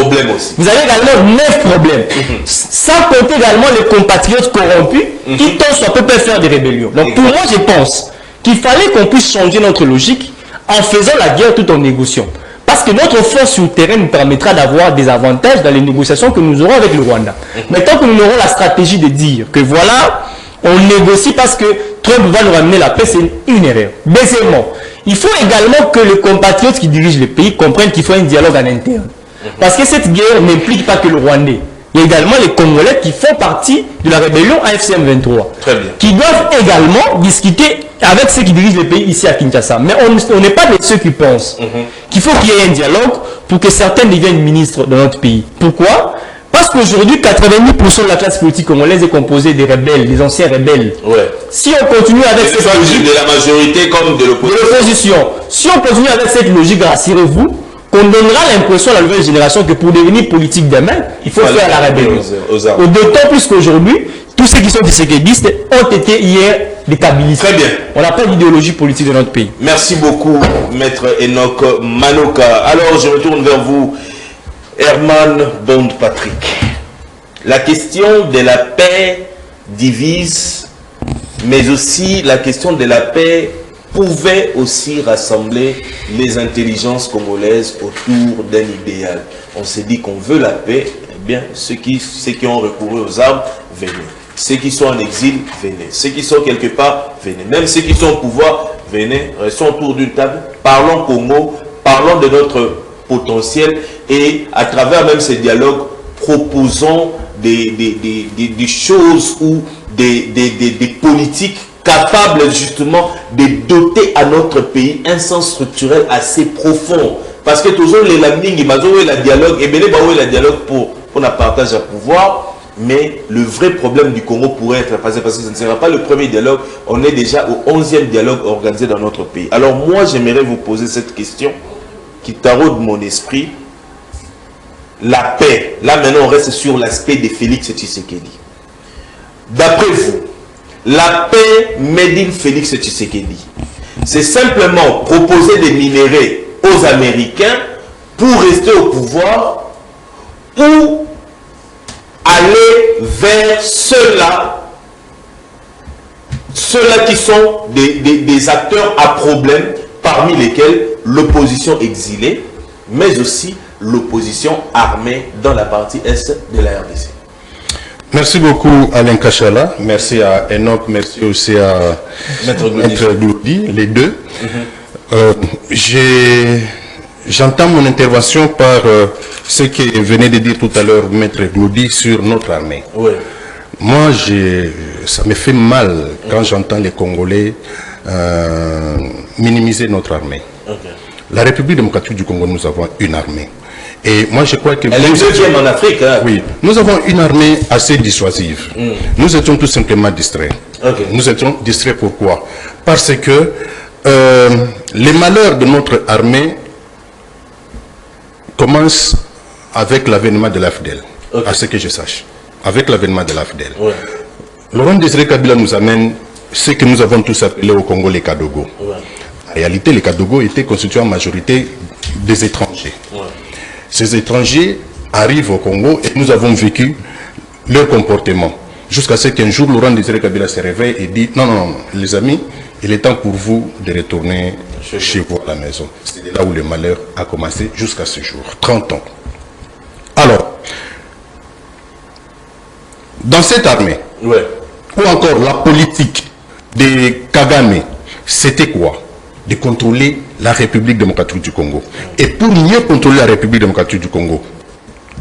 Vous avez également 9 problèmes. Sans compter également les compatriotes corrompus qui, tant soit peu, peuvent faire des rébellions. Donc pour moi, je pense qu'il fallait qu'on puisse changer notre logique en faisant la guerre tout en négociant. Parce que notre force sur le terrain nous permettra d'avoir des avantages dans les négociations que nous aurons avec le Rwanda. Mais tant que nous aurons la stratégie de dire que voilà, on négocie parce que Trump va nous ramener la paix, c'est une erreur. Deuxièmement, il faut également que les compatriotes qui dirigent le pays comprennent qu'il faut un dialogue en interne. Parce que cette guerre n'implique pas que le Rwandais. Il y a également les Congolais qui font partie de la rébellion AFCM 23. Très bien. Qui doivent également discuter avec ceux qui dirigent le pays ici à Kinshasa. Mais on n'est pas de ceux qui pensent qu'il faut qu'il y ait un dialogue pour que certains deviennent ministres de notre pays. Pourquoi? Parce qu'aujourd'hui, 90% de la classe politique congolaise est composée des rebelles, des anciens rebelles. Ouais. Si on continue avec cette logique... De la majorité comme de l'opposition. Si on continue avec cette logique, rassurez-vous, qu'on donnera l'impression à la nouvelle génération que pour devenir politique demain, il faut faire la rébellion. D'autant plus qu'aujourd'hui, tous ceux qui sont disséquedistes ont été hier déstabilisés. Très bien. On n'a pas d'idéologie politique de notre pays. Merci beaucoup, Maître Enoch Manoka. Alors, je retourne vers vous, Herman Bond Patrick. La question de la paix divise, mais aussi la question de la paix pouvait aussi rassembler les intelligences congolaises autour d'un idéal. On s'est dit qu'on veut la paix, eh bien, ceux qui ont recouru aux armes, venez. Ceux qui sont en exil, venez. Ceux qui sont quelque part, venez. Même ceux qui sont au pouvoir, venez. Restons autour d'une table. Parlons Congo, parlons de notre potentiel et à travers même ces dialogues, proposons des choses ou des politiques capables justement de doter à notre pays un sens structurel assez profond. Parce que toujours les landings, la dialogue, et bien la dialogue pour un partage à pouvoir, mais le vrai problème du Congo pourrait être passé parce que ce ne sera pas le premier dialogue, on est déjà au 11e dialogue organisé dans notre pays. Alors moi, j'aimerais vous poser cette question qui taraude mon esprit. La paix, là maintenant on reste sur l'aspect de Félix Tshisekedi. D'après vous, la paix made in Félix Tshisekedi, c'est simplement proposer des minéraux aux Américains pour rester au pouvoir ou aller vers ceux-là qui sont des acteurs à problème, parmi lesquels l'opposition exilée, mais aussi l'opposition armée dans la partie est de la RDC. Merci beaucoup Alain Kachala, merci à Enoch, merci aussi à Maître Gloudi, les deux. J'entends mon intervention par ce que venait de dire tout à l'heure Maître Gloudi sur notre armée. Oui. Moi, ça me fait mal quand j'entends les Congolais minimiser notre armée. La République démocratique du Congo, nous avons une armée. Et moi, je crois que... Elle est deuxième en Afrique. Hein? Oui. Nous avons une armée assez dissuasive. Nous étions tout simplement distraits. Nous étions distraits pourquoi? Parce que les malheurs de notre armée commencent avec l'avènement de l'AFDEL, à ce que je sache. Avec l'avènement de l'AFDEL. Laurent Désiré Kabila nous amène ce que nous avons tous appelé au Congo les Kadogo. En réalité, les Kadogo étaient constitués en majorité des étrangers. Ces étrangers arrivent au Congo et nous avons vécu leur comportement. Jusqu'à ce qu'un jour, Laurent Désiré Kabila se réveille et dit « Non, non, les amis, il est temps pour vous de retourner chez vous à la maison. » C'est là où le malheur a commencé jusqu'à ce jour, 30 ans. Alors, dans cette armée, ou encore la politique de Kagame, c'était quoi? De contrôler la République démocratique du Congo. Et pour mieux contrôler la République démocratique du Congo,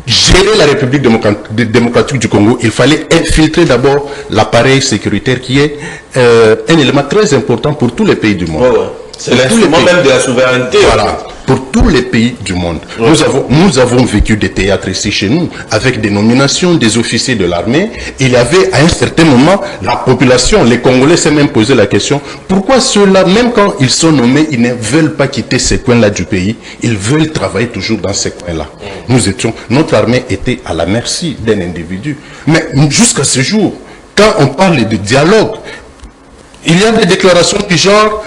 gérer la République démocratique du Congo, il fallait infiltrer d'abord l'appareil sécuritaire qui est un élément très important pour tous les pays du monde. C'est l'instrument même de la souveraineté. Voilà. pour tous les pays du monde. Nous avons vécu des théâtres ici chez nous, avec des nominations des officiers de l'armée. Il y avait à un certain moment, la population, les Congolais s'est même posé la question, pourquoi ceux-là, même quand ils sont nommés, ils ne veulent pas quitter ces coins-là du pays, ils veulent travailler toujours dans ces coins-là. Notre armée était à la merci d'un individu. Mais jusqu'à ce jour, quand on parle de dialogue, il y a des déclarations du genre,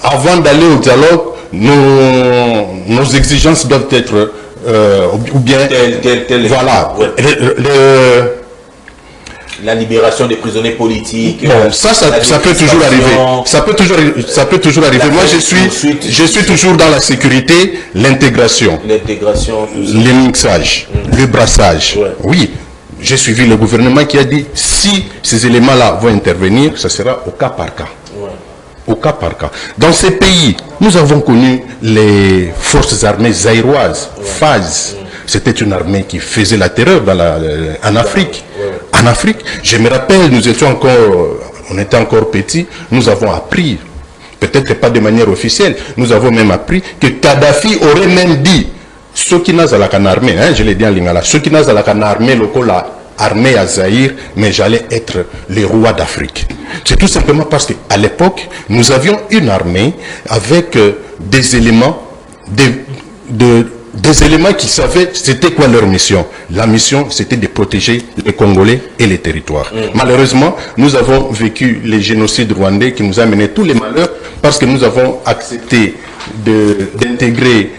avant d'aller au dialogue, nos exigences doivent être, ou bien, voilà, la libération des prisonniers politiques. Bon, ça peut toujours arriver. Ça peut toujours arriver. Moi, je suis toujours dans la sécurité, l'intégration, le mixage, le brassage. Ouais. Oui, j'ai suivi le gouvernement qui a dit, si ces éléments-là vont intervenir, ça sera au cas par cas. Ouais. Au cas par cas. Dans ces pays, nous avons connu les forces armées zaïroises, FAZ. C'était une armée qui faisait la terreur en Afrique. En Afrique, je me rappelle, on était encore petits, nous avons appris, peut-être pas de manière officielle, nous avons même appris que Kadhafi aurait même dit, ceux qui n'ont pas l'armée, je l'ai dit en lingala, ceux qui n'ont pas l'armée, armée à Zaïre, mais j'allais être le roi d'Afrique. C'est tout simplement parce qu'à l'époque, nous avions une armée avec des éléments des éléments qui savaient c'était quoi leur mission. La mission, c'était de protéger les Congolais et les territoires. Malheureusement, nous avons vécu les génocides rwandais qui nous a mené tous les malheurs parce que nous avons accepté d'intégrer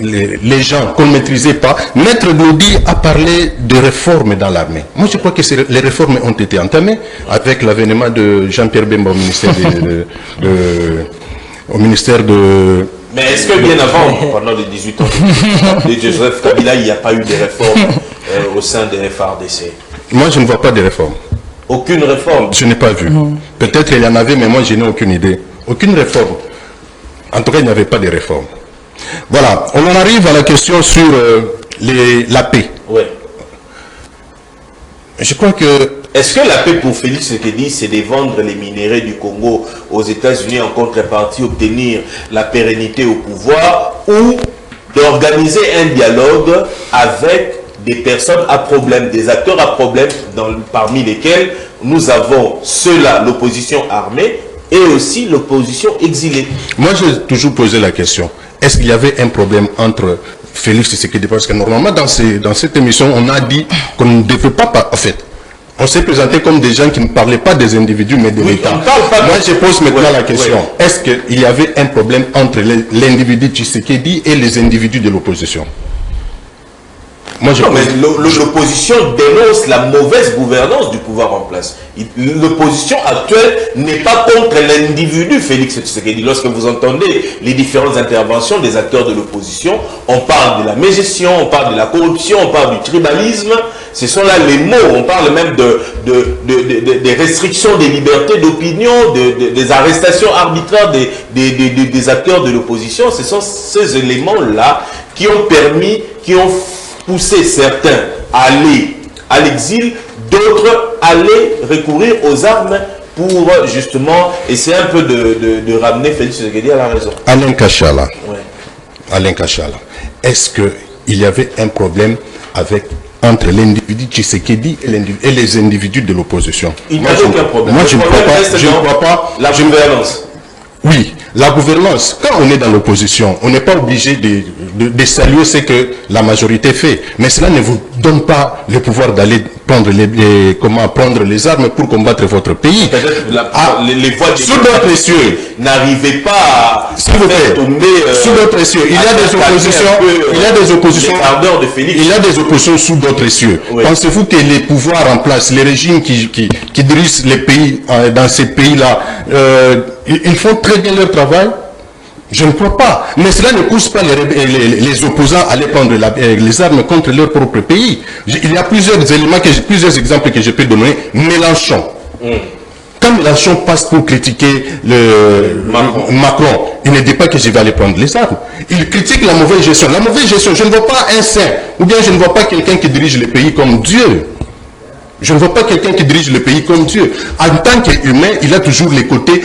les gens qu'on ne maîtrisait pas. Maître Glody a parlé de réformes dans l'armée. Moi, je crois que les réformes ont été entamées avec l'avènement de Jean-Pierre Bemba au ministère de... Mais est-ce que bien avant, pendant les 18 ans de Joseph Kabila, il n'y a pas eu de réformes au sein de FARDC? Moi, je ne vois pas de réforme. Aucune réforme? Je n'ai pas vu. Peut-être il y en avait, mais moi, je n'ai aucune idée. Aucune réforme. En tout cas, il n'y avait pas de réforme. Voilà. On en arrive à la question sur la paix. Oui. Je crois que... Est-ce que la paix pour Félix Tshisekedi, c'est de vendre les minéraux du Congo aux États-Unis en contrepartie, obtenir la pérennité au pouvoir, ou d'organiser un dialogue avec des personnes à problème, des acteurs à problème, parmi lesquels nous avons ceux-là, l'opposition armée, et aussi l'opposition exilée? Moi, j'ai toujours posé la question. Est-ce qu'il y avait un problème entre Félix Tshisekedi? Parce que normalement, dans cette émission, on a dit qu'on ne devait pas... En fait, on s'est présenté comme des gens qui ne parlaient pas des individus, mais de l'État. Moi, je pose maintenant la question. Est-ce qu'il y avait un problème entre l'individu Tshisekedi et les individus de l'opposition? L'opposition dénonce la mauvaise gouvernance du pouvoir en place. L'opposition actuelle n'est pas contre l'individu Félix Tshisekedi. Lorsque vous entendez les différentes interventions des acteurs de l'opposition, on parle de la mégestion, on parle de la corruption, on parle du tribalisme. Ce sont là les mots. On parle même des restrictions des libertés d'opinion, des arrestations arbitraires des acteurs de l'opposition. Ce sont ces éléments-là qui ont permis, qui ont poussé certains à aller à l'exil, d'autres à aller recourir aux armes pour justement essayer un peu de ramener Félix Tshisekedi à la raison. Alain Kachala, Alain Kachala, est-ce qu'il y avait un problème entre l'individu Tshisekedi et les individus de l'opposition? Il n'y a aucun problème. Moi, je ne crois pas. La gouvernance. Oui, la gouvernance, quand on est dans l'opposition, on n'est pas obligé de saluer ce que la majorité fait. Mais cela ne vous donne pas le pouvoir d'aller prendre les armes pour combattre votre pays. Les voix sous d'autres cieux n'arrivaient pas à tomber sous d'autres cieux. Il y a des oppositions sous d'autres cieux. Oui. Pensez-vous que les pouvoirs en place, les régimes qui dirigent les pays dans ces pays-là, ils font très bien leur travail? Je ne crois pas. Mais cela ne pousse pas les opposants à aller prendre les armes contre leur propre pays. Il y a plusieurs exemples que je peux donner. Mélenchon. Quand Mélenchon passe pour critiquer Macron, il ne dit pas que je vais aller prendre les armes. Il critique la mauvaise gestion. La mauvaise gestion, je ne vois pas un saint, ou bien je ne vois pas quelqu'un qui dirige le pays comme Dieu. Je ne vois pas quelqu'un qui dirige le pays comme Dieu. En tant qu'humain, il a toujours les côtés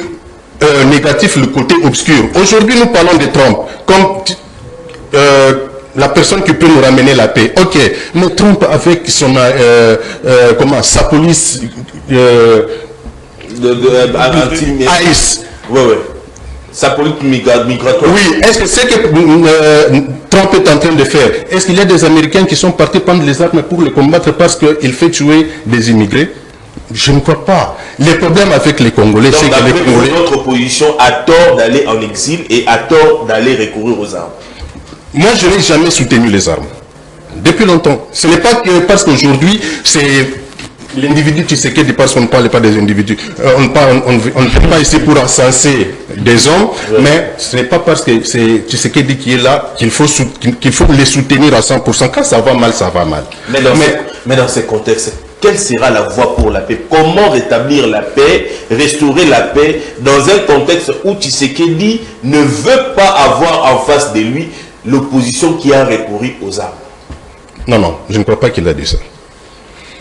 négatif, le côté obscur. Aujourd'hui, nous parlons de Trump comme la personne qui peut nous ramener la paix. Ok, mais Trump avec son sa police ICE. Ouais. Sa politique migratoire. Oui, est-ce que c'est que Trump est en train de faire? Est-ce qu'il y a des Américains qui sont partis prendre les armes pour les combattre parce qu'il fait tuer des immigrés? Je ne crois pas. Les problèmes avec les Congolais, c'est que les Congolais... Notre opposition a tort d'aller en exil et a tort d'aller recourir aux armes. Moi, je n'ai jamais soutenu les armes. Depuis longtemps. Ce n'est pas que parce qu'aujourd'hui, c'est l'individu Tshisekedi, parce qu'on ne parle pas des individus. On ne fait pas ici pour encenser des hommes, mais ce n'est pas parce que c'est Tshisekedi qui est là qu'il faut les soutenir à 100%. Quand ça va mal, ça va mal. Mais dans ce contexte, quelle sera la voie pour la paix? Comment rétablir la paix, restaurer la paix dans un contexte où Tshisekedi ne veut pas avoir en face de lui l'opposition qui a recouru aux armes? Non, je ne crois pas qu'il a dit ça.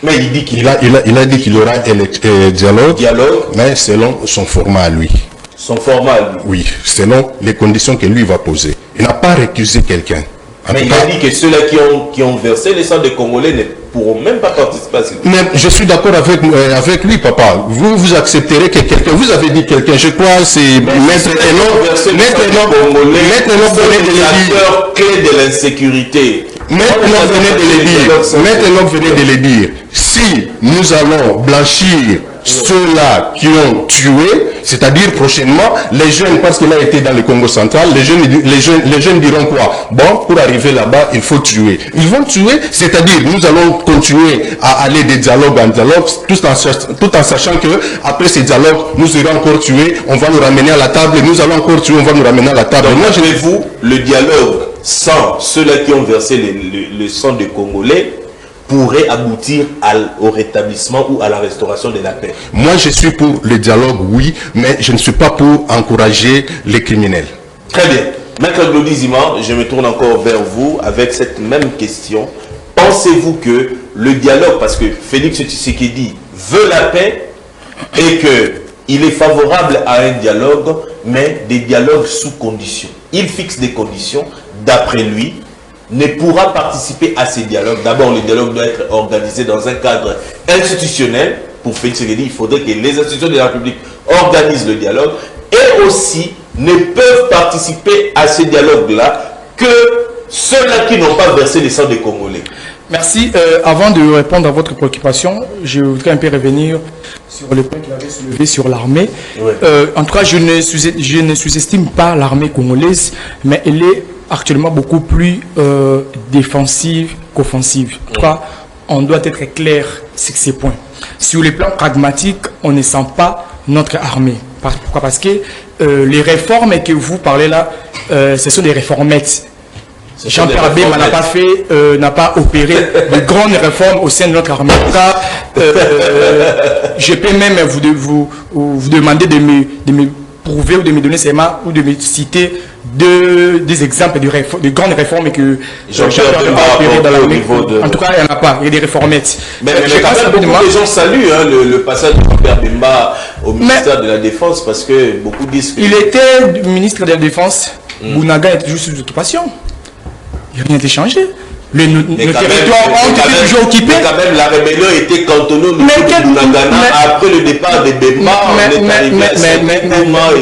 Mais il dit qu'il il a dit qu'il y aura un dialogue, mais selon son format à lui. Son format à lui? Oui, selon les conditions que lui va poser. Il n'a pas récusé quelqu'un. Mais il a dit que ceux-là qui ont versé les sangs des Congolais ne pourront même pas participer à cette... Mais je suis d'accord avec lui, papa. Vous accepterez que quelqu'un... Vous avez dit quelqu'un, je crois, c'est Maître Enoch. Maître Enoch venait de le dire. Clé de l'insécurité. Maître Enoch venait de le dire. Si nous allons blanchir ceux-là qui ont tué, c'est-à-dire prochainement, les jeunes, parce qu'il a été dans le Congo central, les jeunes diront quoi? Bon, pour arriver là-bas, il faut tuer. Ils vont tuer, c'est-à-dire nous allons continuer à aller de dialogue en dialogue, tout en sachant que après ces dialogues, nous irons encore tuer, on va nous ramener à la table, nous allons encore tuer, on va nous ramener à la table. Donc, imaginez-vous le dialogue sans ceux-là qui ont versé le sang des Congolais pourrait aboutir au rétablissement ou à la restauration de la paix? Moi, je suis pour le dialogue, oui, mais je ne suis pas pour encourager les criminels. Très bien. Maître Glody Zima, je me tourne encore vers vous avec cette même question. Pensez-vous que le dialogue, parce que Félix Tshisekedi veut la paix et qu'il est favorable à un dialogue, mais des dialogues sous conditions. Il fixe des conditions, d'après lui, ne pourra participer à ces dialogues. D'abord, le dialogue doit être organisé dans un cadre institutionnel. Pour Félix Tshisekedi, il faudrait que les institutions de la République organisent le dialogue et aussi ne peuvent participer à ces dialogues-là que ceux-là qui n'ont pas versé les sangs des Congolais. Merci. Avant de répondre à votre préoccupation, je voudrais un peu revenir sur le point qu'il avait soulevé sur l'armée. Ouais. En tout cas, je ne sous-estime pas l'armée congolaise, mais elle est actuellement beaucoup plus défensive qu'offensive. En tout cas, on doit être clair sur ces points. Sur le plan pragmatique, on ne sent pas notre armée. Pourquoi? Parce que les réformes que vous parlez là, ce sont des réformettes. Jean-Pierre Bemba n'a pas opéré de grandes réformes au sein de notre armée. En tout cas, je peux même vous demander de me prouver ou de me donner seulement ou de me citer des exemples de grandes réformes que Jean-Pierre Bemba a opéré dans l'armée. En tout cas, il n'y en a pas. Il y a des réformettes. Mais beaucoup de gens saluent le passage de Jean-Pierre Bemba au ministère de la Défense parce que beaucoup disent que... Il était ministre de la Défense. Bounaga était toujours sous occupation. Il n'y a rien été changé. Nos territoires ont été toujours occupés. Mais quand même, la rébellion était cantonnée au niveau de Bunagana après le départ de Bemba.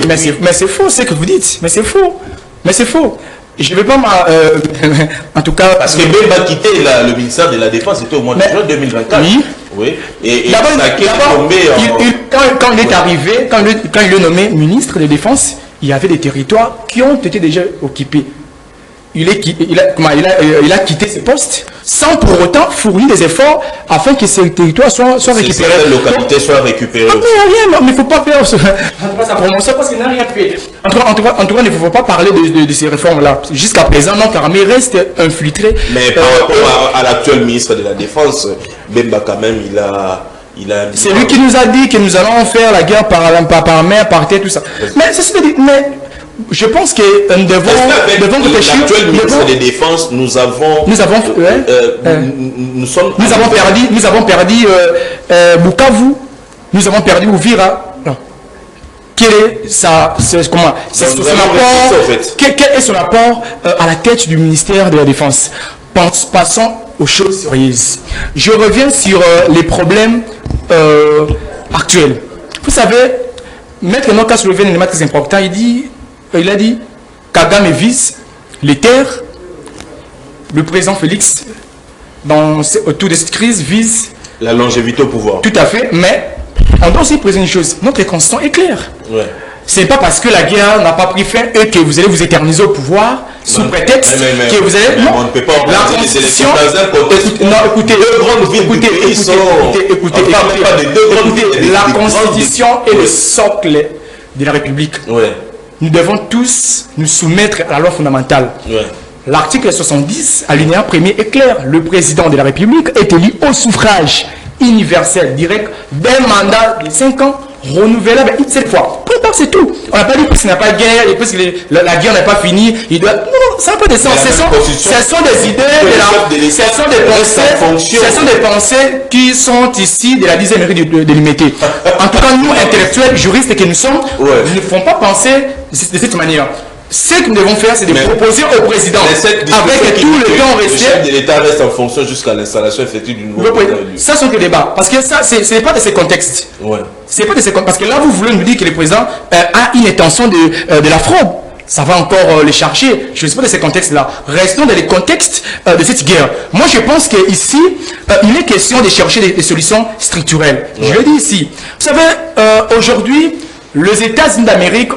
Mais c'est faux ce que vous dites. Mais c'est faux. Je ne vais pas en tout cas... Parce que Bemba quittait le ministère de la Défense, c'était au mois de juin 2024. Oui. Et quand il est arrivé, quand il est nommé ministre de Défense, il y avait des territoires qui ont été déjà occupés. Il a quitté ses postes sans pour autant fournir des efforts afin que ces territoires soient récupérés. Ces localités soient récupérées. Mais il ne faut pas faire sa promotion parce qu'il n'a rien fait. En tout cas, il ne faut pas parler de ces réformes-là. Jusqu'à présent, notre armée reste infiltrée. Mais par rapport à l'actuel ministre de la Défense, Bemba quand même, il a c'est lui qui nous a dit que nous allons faire la guerre par mer, par terre, tout ça. Mais c'est ce que je dis. Mais je pense que nous devons réfléchir. L'actuel ministre de la Défense, nous avons perdu Bukavu, nous avons perdu Uvira. Non. quel est son apport à la tête du ministère de la Défense. Passons aux choses sérieuses. Je reviens sur les problèmes actuels. Vous savez, Maître Enoch a soulevé un élément très important. Il a dit Kagame vise les terres. Le président Félix, autour de cette crise, vise la longévité au pouvoir. Tout à fait, mais on doit aussi préciser une chose. Notre constitution est claire. Ouais. Ce n'est pas parce que la guerre n'a pas pris fin et que vous allez vous éterniser au pouvoir sous prétexte que vous allez... Non, on ne peut pas organiser les élections dans un contexte. Non, écoutez, la Constitution est le socle de la République. Ouais. Nous devons tous nous soumettre à la loi fondamentale. Ouais. L'article 70, alinéa 1er est clair. Le président de la République est élu au suffrage universel direct d'un mandat de 5 ans renouvelable une seule fois. C'est tout. On n'a pas dit que ce n'est pas guerre et puisque la guerre n'est pas finie, il doit... Non, ça n'a pas de sens. Ce sont des idées, ce sont des pensées qui sont ici de la dizaine de l'humanité. En tout cas, nous, intellectuels, juristes que nous sommes, nous ne font pas penser de cette manière. Ce que nous devons faire, c'est de proposer au président, avec tout le temps resté... Le chef de l'État reste en fonction jusqu'à l'installation effective du nouveau président. Ça, c'est le débat. Parce que ça, ce n'est pas de ces contextes. Ouais. C'est pas de ces contextes. Parce que là, vous voulez nous dire que le président a une intention de la fraude. Ça va encore les chercher. Je ne sais pas de ces contextes-là. Restons dans les contextes de cette guerre. Moi, je pense qu'ici, il est question de chercher des solutions structurelles. Ouais. Je le dis ici. Vous savez, aujourd'hui... Les États-Unis d'Amérique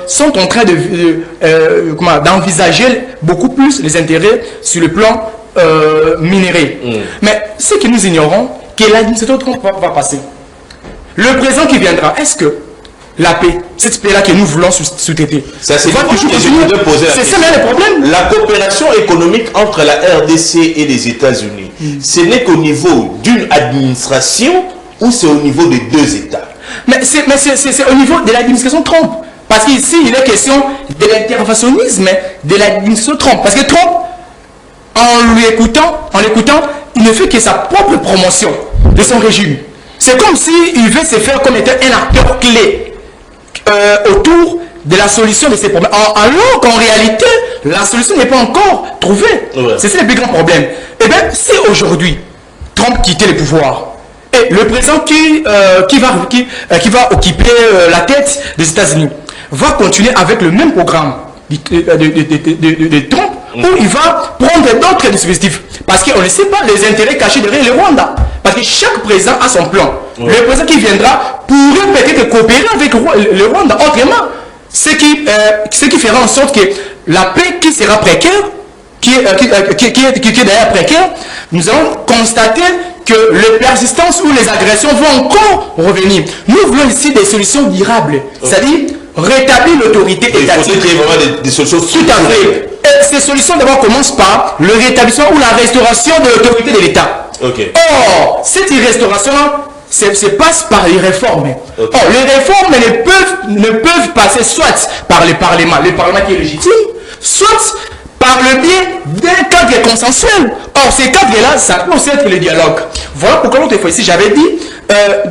sont en train d'envisager beaucoup plus les intérêts sur le plan minéré. Mais ce que nous ignorons, que l'administration Trump va passer. Le président qui viendra, est-ce que la paix, cette paix-là que nous voulons sous-traiter, ça c'est toujours que je voudrais poser la question. C'est ça le problème. La coopération économique entre la RDC et les États-Unis, ce n'est qu'au niveau d'une administration ou c'est au niveau des deux États? Mais c'est au niveau de l'administration Trump. Parce qu'ici, il est question de l'interventionnisme de l'administration Trump. Parce que Trump, en l'écoutant, il ne fait que sa propre promotion de son régime. C'est comme s'il veut se faire comme étant un acteur clé autour de la solution de ces problèmes. Alors qu'en réalité, la solution n'est pas encore trouvée. Ouais. C'est ça le plus grand problème. Eh bien, si aujourd'hui, Trump quittait le pouvoir, et le président qui va occuper la tête des États-Unis va continuer avec le même programme de Trump où il va prendre d'autres dispositifs. Parce qu'on ne sait pas les intérêts cachés derrière le Rwanda. Parce que chaque président a son plan. Ouais. Le président qui viendra pourrait peut-être coopérer avec le Rwanda autrement. Ce qui fera en sorte que la paix qui sera précaire, qui est d'ailleurs précaire, nous allons constater que les persistances ou les agressions vont encore revenir. Nous voulons ici des solutions durables, c'est-à-dire rétablir l'autorité étatique. Il faut qu'il y ait vraiment des solutions structurelles. Tout à fait. Et ces solutions d'abord commencent par le rétablissement ou la restauration de l'autorité de l'État. Okay. Or, cette restauration-là se passe par les réformes. Okay. Or, les réformes ne peuvent passer soit par le Parlement qui est légitime, soit par le biais d'un cadre consensuel. Or, ces cadres-là, ça peut aussi être le dialogue. Voilà pourquoi l'autre fois ici, j'avais dit,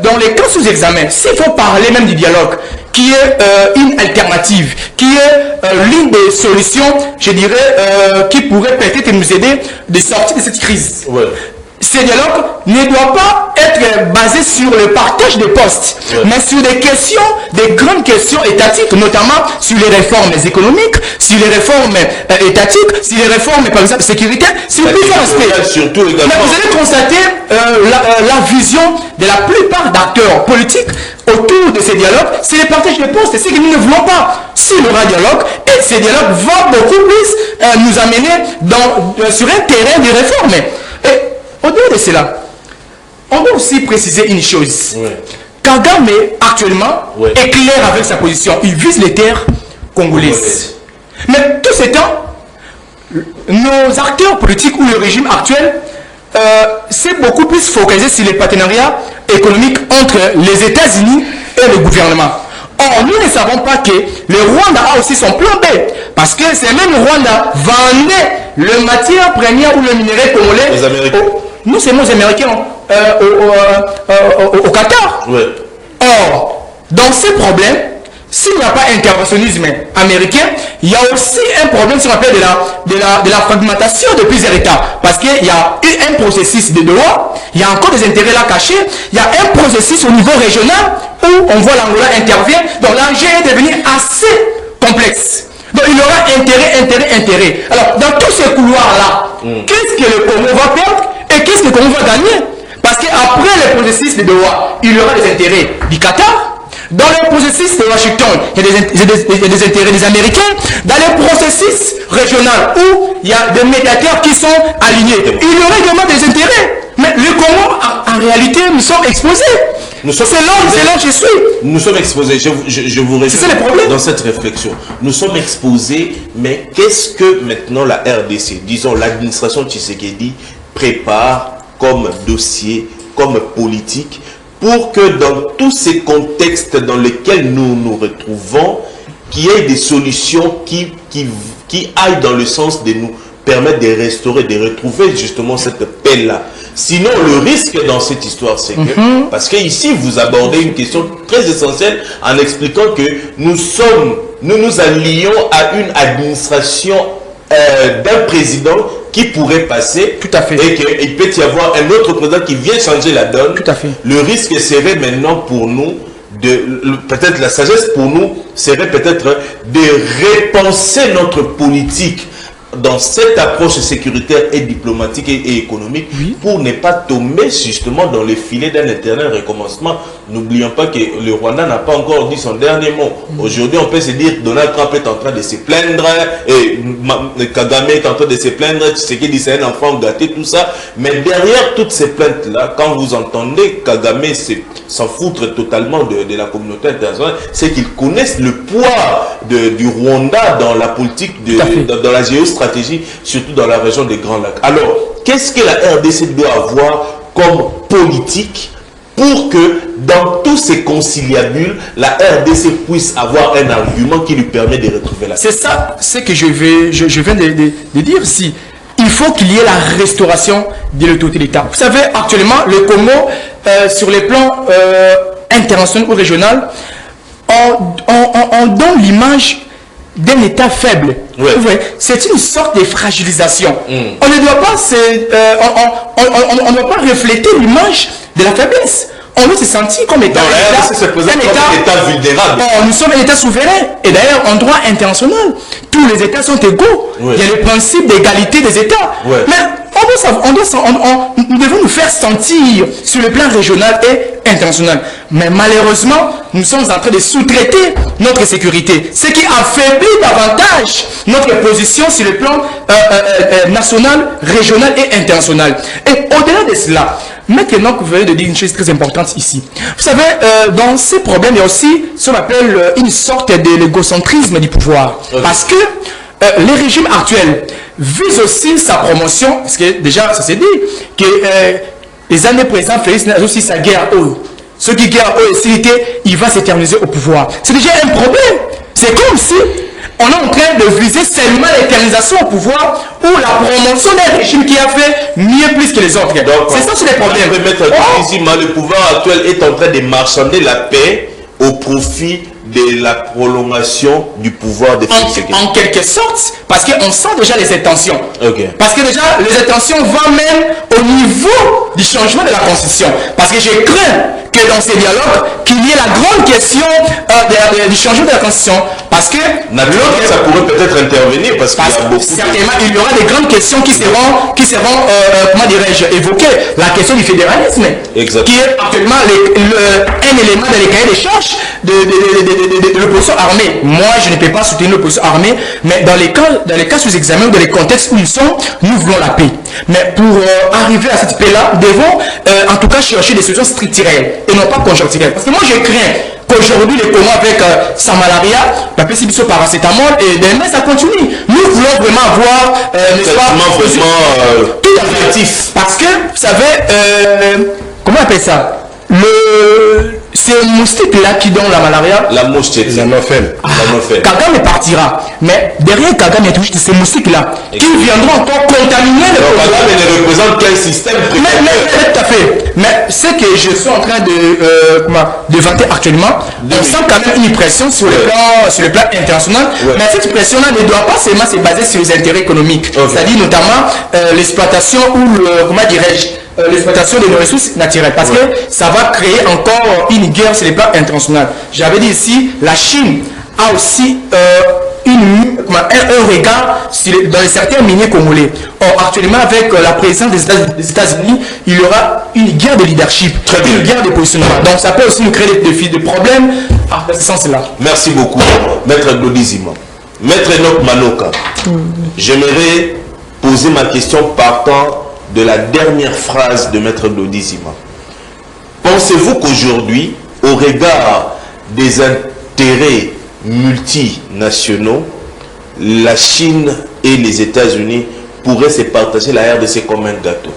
dans les cas sous examen, s'il faut parler même du dialogue, qui est une alternative, qui est l'une des solutions, je dirais, qui pourrait peut-être nous aider de sortir de cette crise. Ouais. Ce dialogue ne doit pas être basé sur le partage de postes, mais sur des questions, des grandes questions étatiques, notamment sur les réformes économiques, sur les réformes étatiques, sur les réformes, par exemple, sécuritaires, sur plusieurs aspects. Mais vous allez constater la vision de la plupart d'acteurs politiques autour de ces dialogues, c'est le partage de postes, c'est ce que nous ne voulons pas. S'il y aura dialogue, et ces dialogues vont beaucoup plus nous amener sur un terrain de réforme. Au-delà de cela, on doit aussi préciser une chose. Ouais. Kagame, actuellement, est clair avec sa position. Il vise les terres congolaises. Mais tout ce temps, nos acteurs politiques ou le régime actuel s'est beaucoup plus focalisé sur les partenariats économiques entre les États-Unis et le gouvernement. Or, nous ne savons pas que le Rwanda a aussi son plan B. Parce que c'est même le Rwanda vendait le matière première ou le minerai congolais. Les Américains. Nous, c'est nos Américains au Qatar. Ouais. Or, dans ces problèmes, s'il n'y a pas interventionnisme américain, il y a aussi un problème sur l'appel de la fragmentation de plusieurs États. Parce qu'il y a eu un processus de loi, il y a encore des intérêts là cachés, il y a un processus au niveau régional où on voit l'Angola intervient. Donc l'enjeu est devenu assez complexe. Donc il y aura intérêt. Alors dans tous ces couloirs-là, qu'est-ce que le Congo va perdre et qu'est-ce que le Congo va gagner? Parce qu'après le processus de loi, il y aura des intérêts du Qatar. Dans le processus de Washington, il y a des intérêts des Américains. Dans le processus régional où il y a des médiateurs qui sont alignés, il y aura également des intérêts. Mais le Congo, en réalité, nous sommes exposés. C'est là où je suis. Nous sommes exposés. Je vous rejoins dans cette réflexion. Nous sommes exposés, mais qu'est-ce que maintenant la RDC, disons l'administration Tshisekedi, prépare comme dossier, comme politique, pour que dans tous ces contextes dans lesquels nous nous retrouvons, qu'il y ait des solutions qui aillent dans le sens de nous permettre de restaurer, de retrouver justement cette paix-là. Sinon, le risque dans cette histoire, c'est que, parce que ici, vous abordez une question très essentielle en expliquant que nous nous allions à une administration d'un président qui pourrait passer. Tout à fait. Et qu'il peut y avoir un autre président qui vient changer la donne. Tout à fait. Le risque serait maintenant pour nous, peut-être la sagesse pour nous, serait peut-être de repenser notre politique dans cette approche sécuritaire et diplomatique et économique, pour ne pas tomber justement dans les filets d'un éternel recommencement. N'oublions pas que le Rwanda n'a pas encore dit son dernier mot. Aujourd'hui, on peut se dire que Donald Trump est en train de se plaindre, et Kagame est en train de se plaindre, ce qu'il dit c'est un enfant gâté, tout ça. Mais derrière toutes ces plaintes-là, quand vous entendez Kagame s'en foutre totalement de la communauté internationale, c'est qu'ils connaissent le poids du Rwanda dans la politique, dans la géostratégie, surtout dans la région des Grands Lacs. Alors, qu'est-ce que la RDC doit avoir comme politique pour que dans tous ces conciliabules, la RDC puisse avoir un argument qui lui permet de retrouver la paix? C'est ça, ce que je viens de dire ici. Il faut qu'il y ait la restauration de l'autorité de l'État. Vous savez, actuellement, le Congo, sur les plans internationaux ou régionaux, on donne l'image d'un État faible. C'est une sorte de fragilisation. On ne doit pas on ne doit pas refléter l'image de la faiblesse. On doit se sentir comme étant un État vulnérable. Nous sommes un État souverain. Et d'ailleurs, en droit international, tous les États sont égaux. Il y a le principe d'égalité des États. Mais nous devons nous faire sentir sur le plan régional et international. Mais malheureusement, nous sommes en train de sous-traiter notre sécurité. Ce qui affaiblit davantage notre position sur le plan national, régional et international. Et au-delà de cela, maintenant que vous venez de dire une chose très importante ici. Vous savez, dans ces problèmes, il y a aussi ce qu'on appelle une sorte de l'égocentrisme du pouvoir. Parce que les régimes actuels visent aussi sa promotion, parce que déjà, ça s'est dit, que les années présentes, Félix n'a aussi sa guerre haut. Ceux qui guerre haut, il va s'éterniser au pouvoir. C'est déjà un problème. C'est comme si on est en train de viser seulement l'éternisation au pouvoir ou la promotion d'un régime qui a fait mieux plus que les autres. C'est ça, c'est le problème. Le pouvoir actuel est en train de marchander la paix au profit de la prolongation du pouvoir de Félix Tshisekedi. En quelque sorte, parce qu'on sent déjà les intentions. Parce que déjà, les intentions vont même au niveau du changement de la Constitution. Parce que je crains que dans ces dialogues, qu'il y ait la grande question du changement de la Constitution. Parce que ça pourrait peut-être intervenir, parce qu'il y a beaucoup certainement, il y aura des grandes questions qui seront comment dirais-je, évoquées. La question du fédéralisme, qui est actuellement un élément dans les cahiers des charges de l'opposition armée. Moi, je ne peux pas soutenir l'opposition armée, mais dans les cas sous examen ou dans les contextes où ils sont, nous voulons la paix. Mais pour arriver à cette paix-là, nous devons en tout cas chercher des solutions structurelles et non pas conjoncturelles. Parce que moi, je crains qu'aujourd'hui, les Congo avec sa malaria, la paix c'est paracétamol, et demain, ça continue. Nous voulons vraiment avoir, n'est-ce pas, tout objectif. Parce que, vous savez, comment on appelle ça? C'est un moustique là qui donne la malaria. La moustique. L'anophèle. Kagame partira. Mais derrière Kagame, il y a toujours ces moustiques là qui viendront encore contaminer le Kagame ne représente quel système? Mais tout à fait. mais ce que je suis en train de vanter actuellement, on sent quand même une pression sur le plan international. Mais cette pression-là ne doit pas seulement se baser sur les intérêts économiques. C'est-à-dire notamment l'exploitation ou comment dirais-je, l'exploitation de nos ressources naturelles. Parce que ça va créer encore une guerre sur le plan international. J'avais dit ici, la Chine a aussi un regard dans certains miniers congolais. Or, actuellement, avec la présence des États-Unis, il y aura une guerre de leadership, une guerre de positionnement. Donc, ça peut aussi nous créer des problèmes dans ce sens-là. Merci beaucoup, Maître Glodizima. Maître Enoch Manoka, j'aimerais poser ma question partant de la dernière phrase de Maître Glodizima. Pensez-vous qu'aujourd'hui, au regard des intérêts multinationaux, la Chine et les États-Unis pourraient se partager la RDC comme un gâteau?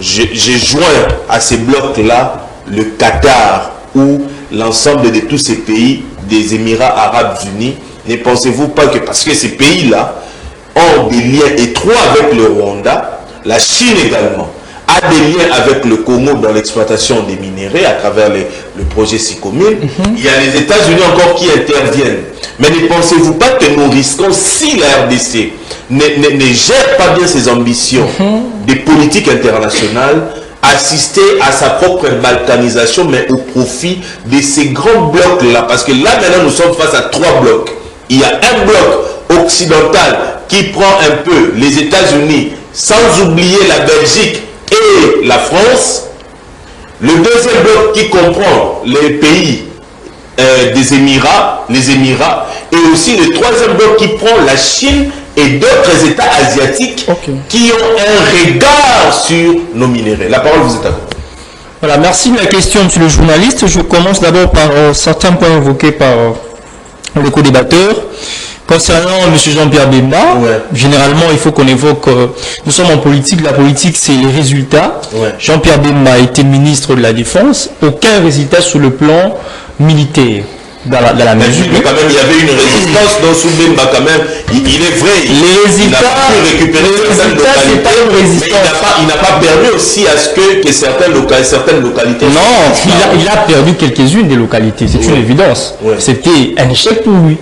J'ai joint à ces blocs-là le Qatar ou l'ensemble de tous ces pays des Émirats Arabes Unis. Ne pensez-vous pas que parce que ces pays-là ont des liens étroits avec le Rwanda, la Chine également a des liens avec le Congo dans l'exploitation des minéraux à travers le projet Sycomine. Il y a les États-Unis encore qui interviennent. Mais ne pensez-vous pas que nous risquons, si la RDC ne gère pas bien ses ambitions des politiques internationales, assister à sa propre balkanisation, mais au profit de ces grands blocs-là? Parce que là, maintenant, nous sommes face à 3 blocs. Il y a un bloc occidental qui prend un peu les États-Unis, sans oublier la Belgique et la France. Le deuxième bloc qui comprend les pays des Émirats, les Émirats, et aussi le troisième bloc qui prend la Chine et d'autres États asiatiques qui ont un regard sur nos minéraux. La parole vous est à vous. Voilà, merci de la question, monsieur le journaliste. Je commence d'abord par certains points évoqués par le co-débatteur. Concernant M. Jean-Pierre Bemba, généralement, il faut qu'on évoque, nous sommes en politique, la politique, c'est les résultats. Jean-Pierre Bemba a été ministre de la Défense, aucun résultat sur le plan militaire. Dans la mesure. Mais quand même, il y avait une résistance dans Soubemba quand même. Il est vrai. Les résultats, il a pu récupérer certaines localités, mais il n'a pas permis aussi à ce que certaines localités... Non, il a perdu quelques-unes des localités, c'est une évidence. C'était un échec pour lui.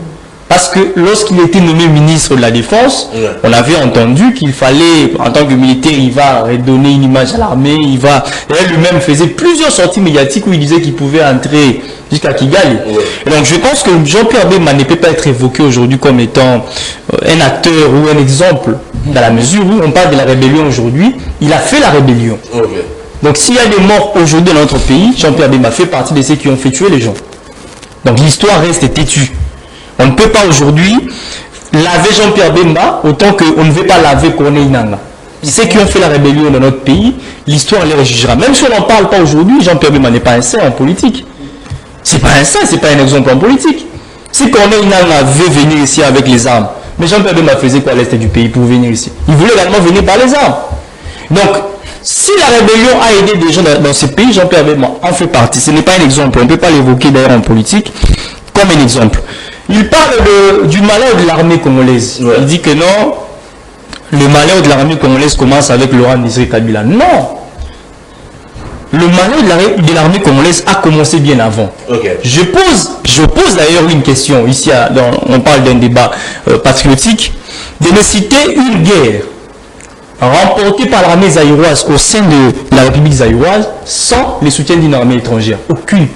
Parce que lorsqu'il était nommé ministre de la Défense, on avait entendu qu'il fallait, en tant que militaire, il va redonner une image à l'armée, et lui-même faisait plusieurs sorties médiatiques où il disait qu'il pouvait entrer jusqu'à Kigali. Et donc je pense que Jean-Pierre Bemba ne peut pas être évoqué aujourd'hui comme étant un acteur ou un exemple, dans la mesure où on parle de la rébellion aujourd'hui, il a fait la rébellion. Donc s'il y a des morts aujourd'hui dans notre pays, Jean-Pierre Bemba fait partie de ceux qui ont fait tuer les gens. Donc l'histoire reste têtue. On ne peut pas aujourd'hui laver Jean-Pierre Bemba autant qu'on ne veut pas laver Corneille Nangaa. Ceux qui ont fait la rébellion dans notre pays, l'histoire les jugera. Même si on n'en parle pas aujourd'hui, Jean-Pierre Bemba n'est pas un saint en politique. C'est pas un saint, c'est pas un exemple en politique. Si Corneille Nangaa veut venir ici avec les armes, mais Jean-Pierre Bemba faisait quoi à l'est du pays pour venir ici? Il voulait également venir par les armes. Donc, si la rébellion a aidé des gens dans ce pays, Jean-Pierre Bemba en fait partie. Ce n'est pas un exemple. On ne peut pas l'évoquer d'ailleurs en politique comme un exemple. Il parle du malheur de l'armée congolaise. Il dit que non, le malheur de l'armée congolaise commence avec Laurent Désiré Kabila. Non! Le malheur de l'armée congolaise a commencé bien avant. Je pose d'ailleurs une question. Ici, on parle d'un débat patriotique. De me citer une guerre remportée par l'armée zaïroise au sein de la République zaïroise sans le soutien d'une armée étrangère. Aucune.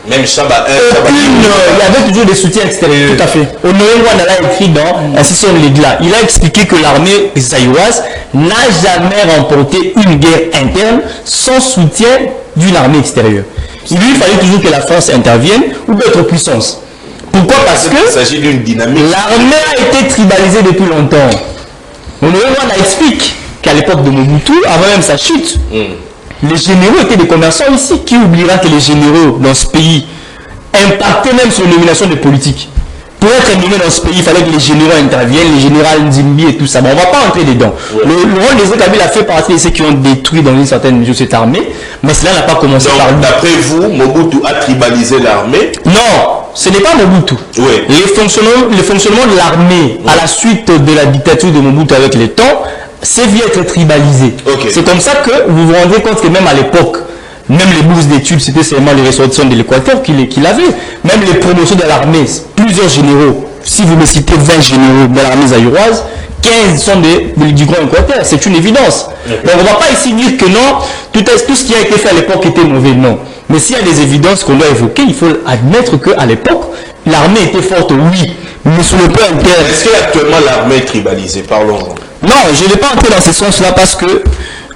Même Chaba, il y avait toujours des soutiens extérieurs. Tout à fait. Honoré Rwanda l'a écrit dans Ainsi sont les glas. Il a expliqué que l'armée zaïroise n'a jamais remporté une guerre interne sans soutien d'une armée extérieure. Il lui fallait toujours que la France intervienne ou d'autres puissances. Pourquoi? Parce que il s'agit d'une dynamique. L'armée a été tribalisée depuis longtemps. Honoré Rwanda explique qu'à l'époque de Mobutu, avant même sa chute, les généraux étaient des commerçants ici. Qui oubliera que les généraux dans ce pays impactaient même sur la nomination des politiques? Pour être nommé dans ce pays, il fallait que les généraux interviennent, les généraux Nzimbi et tout ça. Bon, on ne va pas entrer dedans. Le rôle des Kabila a fait partie de ceux qui ont détruit dans une certaine mesure cette armée, mais cela n'a pas commencé par lui. D'après vous, Mobutu a tribalisé l'armée? Non, ce n'est pas Mobutu. Le fonctionnement de l'armée à la suite de la dictature de Mobutu avec le temps s'est vu être tribalisé. Okay. C'est comme ça que vous vous rendez compte que même à l'époque, même les bourses d'études, c'était seulement les ressortissants de l'Équateur qui l'avaient. Même les promotions de l'armée, plusieurs généraux, si vous me citez 20 généraux de l'armée zaïroise, 15 sont du Grand Équateur, c'est une évidence. Okay. Donc on ne va pas ici dire que non, tout ce qui a été fait à l'époque était mauvais, non. Mais s'il y a des évidences qu'on doit évoquer, il faut admettre qu'à l'époque, l'armée était forte, oui, mais sur le plan interne. Est-ce qu'actuellement l'armée est tribalisée? Parlons-en. Non, je ne vais pas entrer dans ce sens-là parce que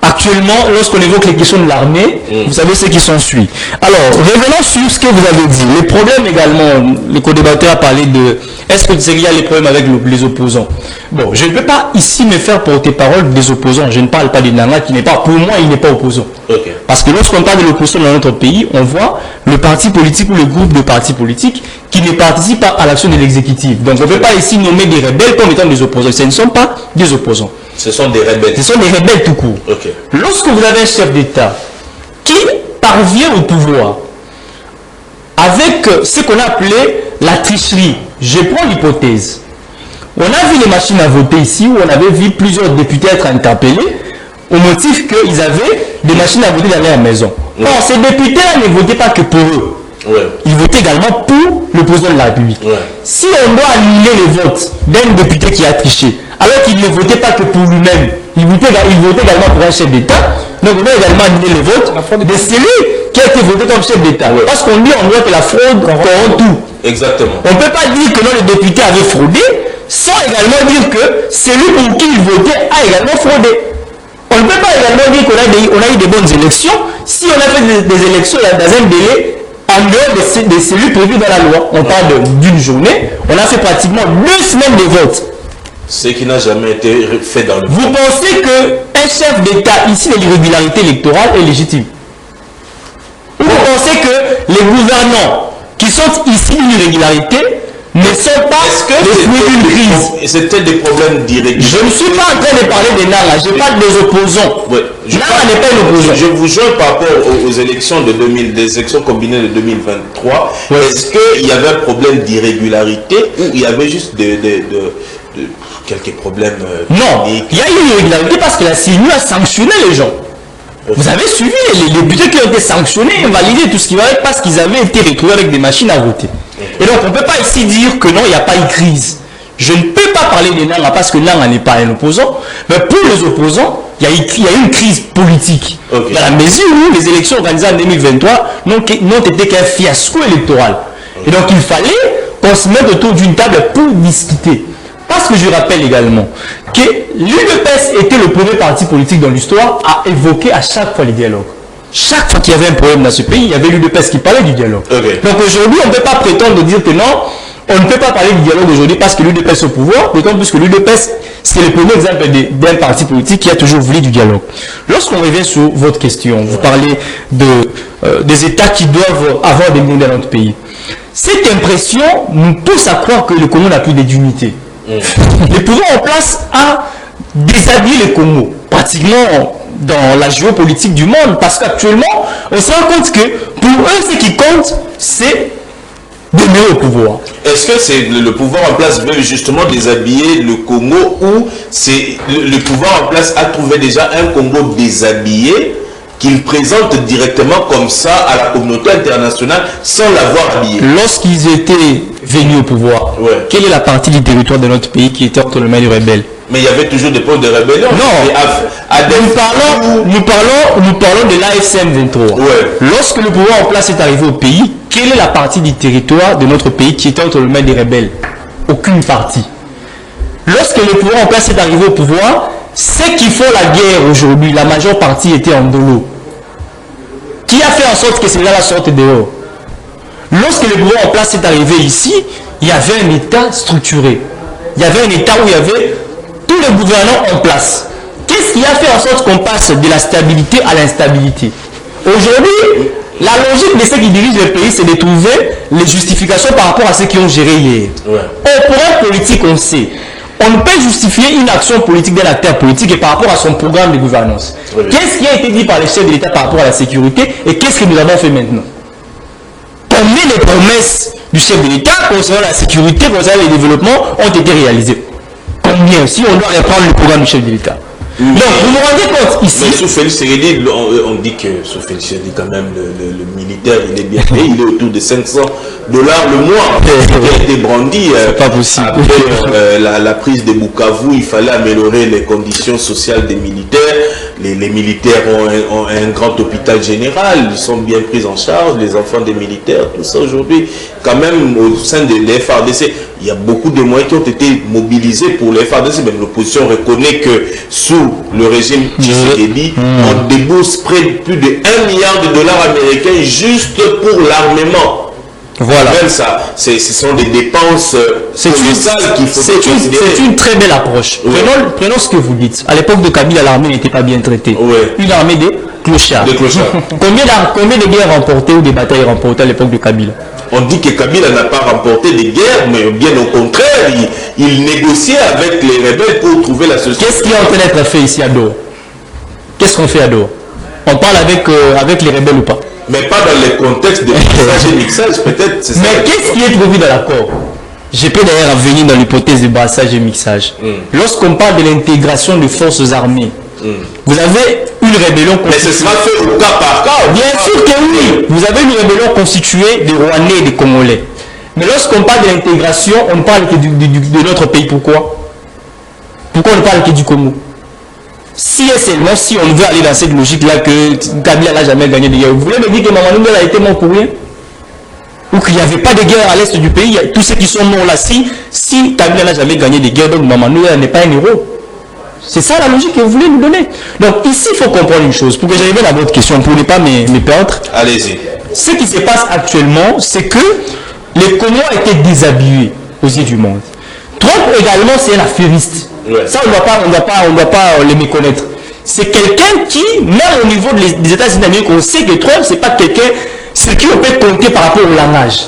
actuellement, lorsqu'on évoque les questions de l'armée, vous savez ce qui s'ensuit. Alors, revenons sur ce que vous avez dit. Les problèmes également, le co-débatteur a parlé de est-ce qu'il y a les problèmes avec les opposants. Bon, je ne peux pas ici me faire porter-parole des opposants. Je ne parle pas de Nanga qui n'est pas, pour moi, il n'est pas opposant. Okay. Parce que lorsqu'on parle de l'opposition dans notre pays, on voit le parti politique ou le groupe de partis politiques qui ne participent pas à l'action de l'exécutif. Donc, on ne peut pas ici nommer des rebelles comme étant des opposants. Ce ne sont pas des opposants. Ce sont des rebelles. Ce sont des rebelles tout court. Okay. Lorsque vous avez un chef d'État qui parvient au pouvoir avec ce qu'on a appelé la tricherie, je prends l'hypothèse. On a vu les machines à voter ici où on avait vu plusieurs députés être interpellés au motif qu'ils avaient des machines à voter dans leur maison. Ouais. Or, ces députés-là ne votaient pas que pour eux. Ouais. Ils votaient également pour le président de la République. Ouais. Si on doit annuler les votes d'un député qui a triché, alors qu'il ne votait pas que pour lui-même, il votait également pour un chef d'État, donc on doit également annuler les votes de celui qui a été voté comme chef d'État. Ouais. Parce qu'on dit en droit que la fraude corrompt tout. Exactement. On ne peut pas dire que non, le député avait fraudé, sans également dire que celui pour qui il votait a également fraudé. On ne peut pas également dire qu'on a eu des bonnes élections si on a fait des élections dans un délai en dehors de celui prévu dans la loi. On parle d'une journée, on a fait pratiquement 2 semaines de vote. Ce qui n'a jamais été fait dans le... Vous pensez qu'un chef d'État, ici, de l'irrégularité électorale est légitime? Ou vous pensez que les gouvernants qui sont ici d'une irrégularité ne sont pas les fruits d'une crise? C'était des problèmes d'irrégularité. Je ne suis pas en train de parler des Nanga, je parle des opposants. Ouais, Nanga n'est pas un opposant. Je vous joins par rapport aux élections de des élections combinées de 2023. Ouais. Est-ce qu'il y avait un problème d'irrégularité ou il y avait juste quelques problèmes Non, il y a eu une irrégularité parce que la CNU a sanctionné les gens. Vous avez suivi les députés qui ont été sanctionnés, invalidés, tout ce qui va être parce qu'ils avaient été retrouvés avec des machines à voter. Et donc on ne peut pas ici dire que non, il n'y a pas eu crise. Je ne peux pas parler des Nanga parce que Nanga n'est pas un opposant, mais pour les opposants, il y a eu une crise politique. Okay. Dans la mesure où les élections organisées en 2023 n'ont été qu'un fiasco électoral. Okay. Et donc il fallait qu'on se mette autour d'une table pour discuter. Parce que je rappelle également que l'UDPS était le premier parti politique dans l'histoire à évoquer à chaque fois les dialogues. Chaque fois qu'il y avait un problème dans ce pays, il y avait l'UDPS qui parlait du dialogue. Okay. Donc aujourd'hui, on ne peut pas prétendre de dire que non, on ne peut pas parler du dialogue aujourd'hui parce que l'UDPS est au pouvoir, d'autant plus que l'UDPS, c'est le premier exemple d'un parti politique qui a toujours voulu du dialogue. Lorsqu'on revient sur votre question, vous parlez des États qui doivent avoir des mondes dans notre pays. Cette impression nous pousse à croire que le Congo n'a plus d'unité. Le pouvoir en place a déshabillé le Congo, pratiquement dans la géopolitique du monde, parce qu'actuellement, on se rend compte que pour eux, ce qui compte, c'est demeurer au pouvoir. Est-ce que c'est le pouvoir en place veut justement déshabiller le Congo ou c'est le pouvoir en place a trouvé déjà un Congo déshabillé qu'il présente directement comme ça à la communauté internationale sans l'avoir habillé? Lorsqu'ils étaient venus au pouvoir, quelle est la partie du territoire de notre pays qui était entre les mains des rebelles? Mais il y avait toujours des points de rébellion. Non, nous parlons de l'AFCM 23. Lorsque le pouvoir en place est arrivé au pays, quelle est la partie du territoire de notre pays qui était entre les mains des rebelles? Aucune partie. Lorsque le pouvoir en place est arrivé au pouvoir, ceux qui font la guerre aujourd'hui, la majeure partie était en dolo. Qui a fait en sorte que cela sorte dehors? Lorsque le pouvoir en place est arrivé ici, il y avait un État structuré. Il y avait un État où il y avait tous les gouvernants en place. Qu'est-ce qui a fait en sorte qu'on passe de la stabilité à l'instabilité? Aujourd'hui, la logique de ceux qui dirigent le pays, c'est de trouver les justifications par rapport à ceux qui ont géré hier. Pour un politique, on sait. On ne peut justifier une action politique d'un acteur politique et par rapport à son programme de gouvernance. Qu'est-ce qui a été dit par les chefs de l'État par rapport à la sécurité et qu'est-ce que nous avons fait maintenant? Combien de promesses du chef de l'État concernant la sécurité, concernant le développement ont été réalisées? Combien? Si on doit reprendre le programme du chef de l'État. Donc, vous vous rendez compte ici. Mais sous Félix Tshisekedi, on dit que sous Félix Tshisekedi, quand même, le militaire, il est bien payé. Il est autour de $500 le mois. Il a été brandi. C'est pas possible. Après la prise de Bukavu, il fallait améliorer les conditions sociales des militaires. Les militaires ont un grand hôpital général. Ils sont bien pris en charge. Les enfants des militaires, tout ça aujourd'hui. Quand même, au sein de l'FRDC, il y a beaucoup de moyens qui ont été mobilisés pour les FARDC. Même l'opposition reconnaît que sous le régime Tshisekedi, on débourse plus de $1 milliard américains juste pour l'armement. Voilà. Même ça, ce sont des dépenses colossales qu'il faut considérer. C'est une très belle approche. Ouais. Prenons ce que vous dites. À l'époque de Kabila, l'armée n'était pas bien traitée. Ouais. Une armée de clochards. Combien de guerres remportées ou des batailles remportées à l'époque de Kabila? On dit que Kabila n'a pas remporté des guerres, mais bien au contraire, il négociait avec les rebelles pour trouver la solution. Qu'est-ce qui est en train d'être fait ici à Dor? Qu'est-ce qu'on fait à Dor? On parle avec les rebelles ou pas? Mais pas dans le contexte de brassage et mixage, peut-être. Mais qu'est-ce qui est prévu dans l'accord? Je peux d'ailleurs venir dans l'hypothèse de brassage et mixage. Lorsqu'on parle de l'intégration des forces armées, vous avez une rébellion constituée. Mais ce sera fait au cas par cas. Bien sûr que oui. Vous avez une rébellion constituée des Rwandais et des Congolais. Mais lorsqu'on parle de l'intégration, on ne parle que de notre pays. Pourquoi? Pourquoi on ne parle que du Congo? Si et seulement si on veut aller dans cette logique-là que Kabila n'a jamais gagné de guerre. Vous voulez me dire que Maman Noumel a été mort pour rien? Ou qu'il n'y avait pas de guerre à l'est du pays? Tous ceux qui sont morts là, si Kabila n'a jamais gagné de guerre, donc Maman Noumel n'est pas un héros. C'est ça la logique que vous voulez nous donner. Donc ici, il faut comprendre une chose, pour que j'arrive à votre question, pour ne pas me perdre. Allez-y. Ce qui se passe actuellement, c'est que les Congo ont été déshabillés aux yeux du monde. Trump également, c'est un affairiste. Ouais. Ça, on ne doit pas les méconnaître. C'est quelqu'un qui, même au niveau des États-Unis d'Amérique, on sait que Trump, c'est pas quelqu'un sur qui on peut compter par rapport au langage.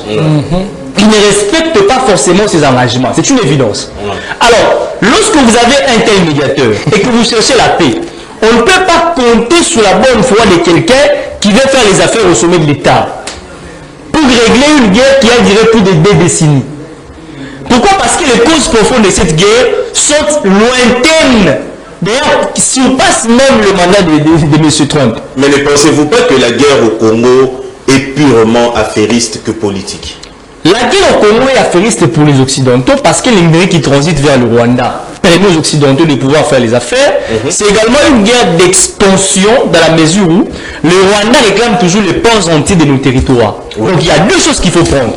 Il ne respecte pas forcément ses engagements. C'est une évidence. Alors, lorsque vous avez un tel médiateur et que vous cherchez la paix, on ne peut pas compter sur la bonne foi de quelqu'un qui veut faire les affaires au sommet de l'État pour régler une guerre qui a duré plus de 2 décennies. Pourquoi? Parce que les causes profondes de cette guerre sont lointaines. D'ailleurs, qui surpassent même le mandat de M. Trump. Mais ne pensez-vous pas que la guerre au Congo est purement affairiste que politique? La guerre au Congo est affairiste pour les Occidentaux parce que l'Amérique qui transite vers le Rwanda permet aux Occidentaux de pouvoir faire les affaires. C'est également une guerre d'expansion dans la mesure où le Rwanda réclame toujours les pans entiers de nos territoires. Donc il y a 2 choses qu'il faut prendre.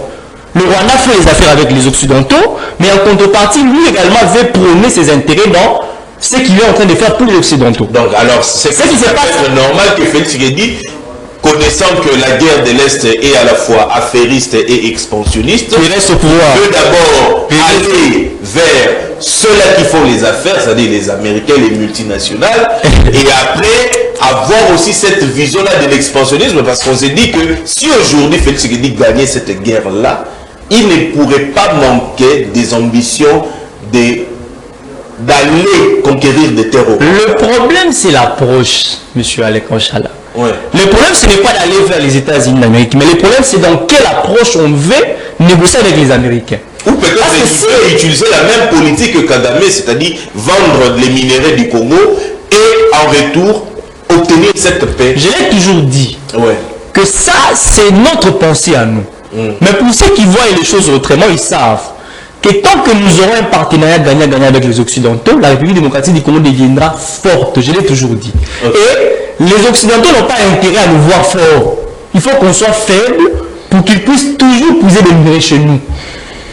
Le Rwanda fait les affaires avec les Occidentaux, mais en contrepartie, lui également veut prôner ses intérêts dans ce qu'il est en train de faire pour les Occidentaux. Donc alors, c'est ce qui se passe normal que Félix Tshisekedi, connaissant que la guerre de l'Est est à la fois affairiste et expansionniste, il reste au pouvoir. Veut d'abord aller vers ceux-là qui font les affaires, c'est-à-dire les Américains, les multinationales, et après avoir aussi cette vision-là de l'expansionnisme, parce qu'on s'est dit que si aujourd'hui Félix Tshisekedi gagnait cette guerre-là, il ne pourrait pas manquer des ambitions d'aller conquérir des terres. Le problème, c'est l'approche, M. Alec Onchala. Ouais. Le problème, ce n'est pas d'aller vers les États-Unis d'Amérique, mais le problème, c'est dans quelle approche on veut négocier avec les Américains. Ou peut-être utiliser la même politique que Kagame, c'est-à-dire vendre les minéraux du Congo et en retour obtenir cette paix. Je l'ai toujours dit que ça, c'est notre pensée à nous. Mais pour ceux qui voient les choses autrement, ils savent que tant que nous aurons un partenariat gagnant-gagnant avec les Occidentaux, la République démocratique du Congo deviendra forte. Je l'ai toujours dit. Et les Occidentaux n'ont pas intérêt à nous voir forts. Il faut qu'on soit faible pour qu'ils puissent toujours puiser des minéraux chez nous.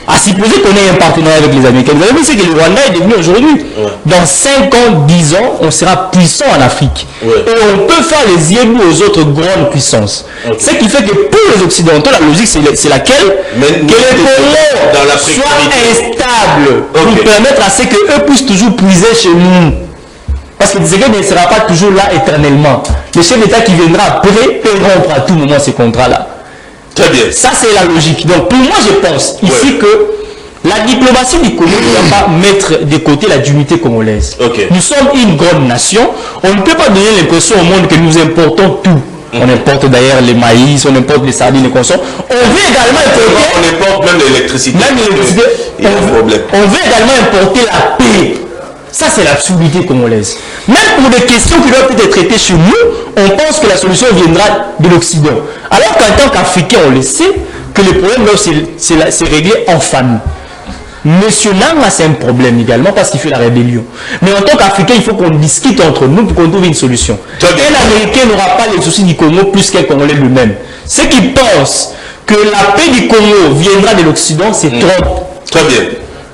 À supposer qu'on ait un partenariat avec les Américains. Vous avez vu ce que le Rwanda est devenu aujourd'hui. Dans 5 ans, 10 ans, on sera puissant en Afrique. Et on peut faire les yeux aux autres grandes puissances. Ce qui fait que pour les Occidentaux, la logique, c'est laquelle? Que les Congo soient instables pour permettre à ce qu'eux puissent toujours puiser chez nous. Parce que Tshisekedi ne sera pas toujours là éternellement. Le chef d'État qui viendra après peut rompre à tout moment ces contrats-là. Très bien. Ça, c'est la logique. Donc, pour moi, je pense ici que la diplomatie du Congo ne doit pas mettre de côté la dignité congolaise. Nous sommes une grande nation. On ne peut pas donner l'impression au monde que nous importons tout. On importe d'ailleurs les maïs, on importe les sardines, les consommés. On veut également importer... On importe même l'électricité. On veut également importer la paix. Ça, c'est l'absurdité congolaise. Même pour des questions qui doivent être traitées chez nous, on pense que la solution viendra de l'Occident. Alors qu'en tant qu'Africain, on le sait, que le problème, c'est réglé en famille. Monsieur Nanga, c'est un problème également parce qu'il fait la rébellion. Mais en tant qu'Africain, il faut qu'on discute entre nous pour qu'on trouve une solution. Un Américain n'aura pas les soucis du Congo plus qu'un Congolais lui-même. Ceux qui pensent que la paix du Congo viendra de l'Occident, c'est trop. Très bien.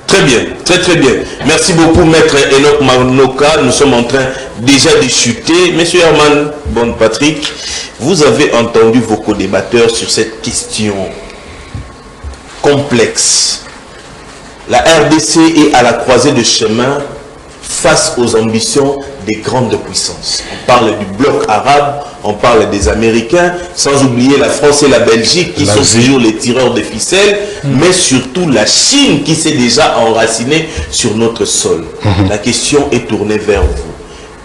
Très bien, très bien. Merci beaucoup, Maître Enoch Manoka. Nous sommes en train déjà de chuter. Monsieur Herman Bonpatrick, vous avez entendu vos co-débatteurs sur cette question complexe. La RDC est à la croisée de chemin face aux ambitions des grandes puissances. On parle du bloc arabe, on parle des Américains, sans oublier la France et la Belgique qui sont toujours les tireurs de ficelles, mais surtout la Chine qui s'est déjà enracinée sur notre sol. La question est tournée vers vous.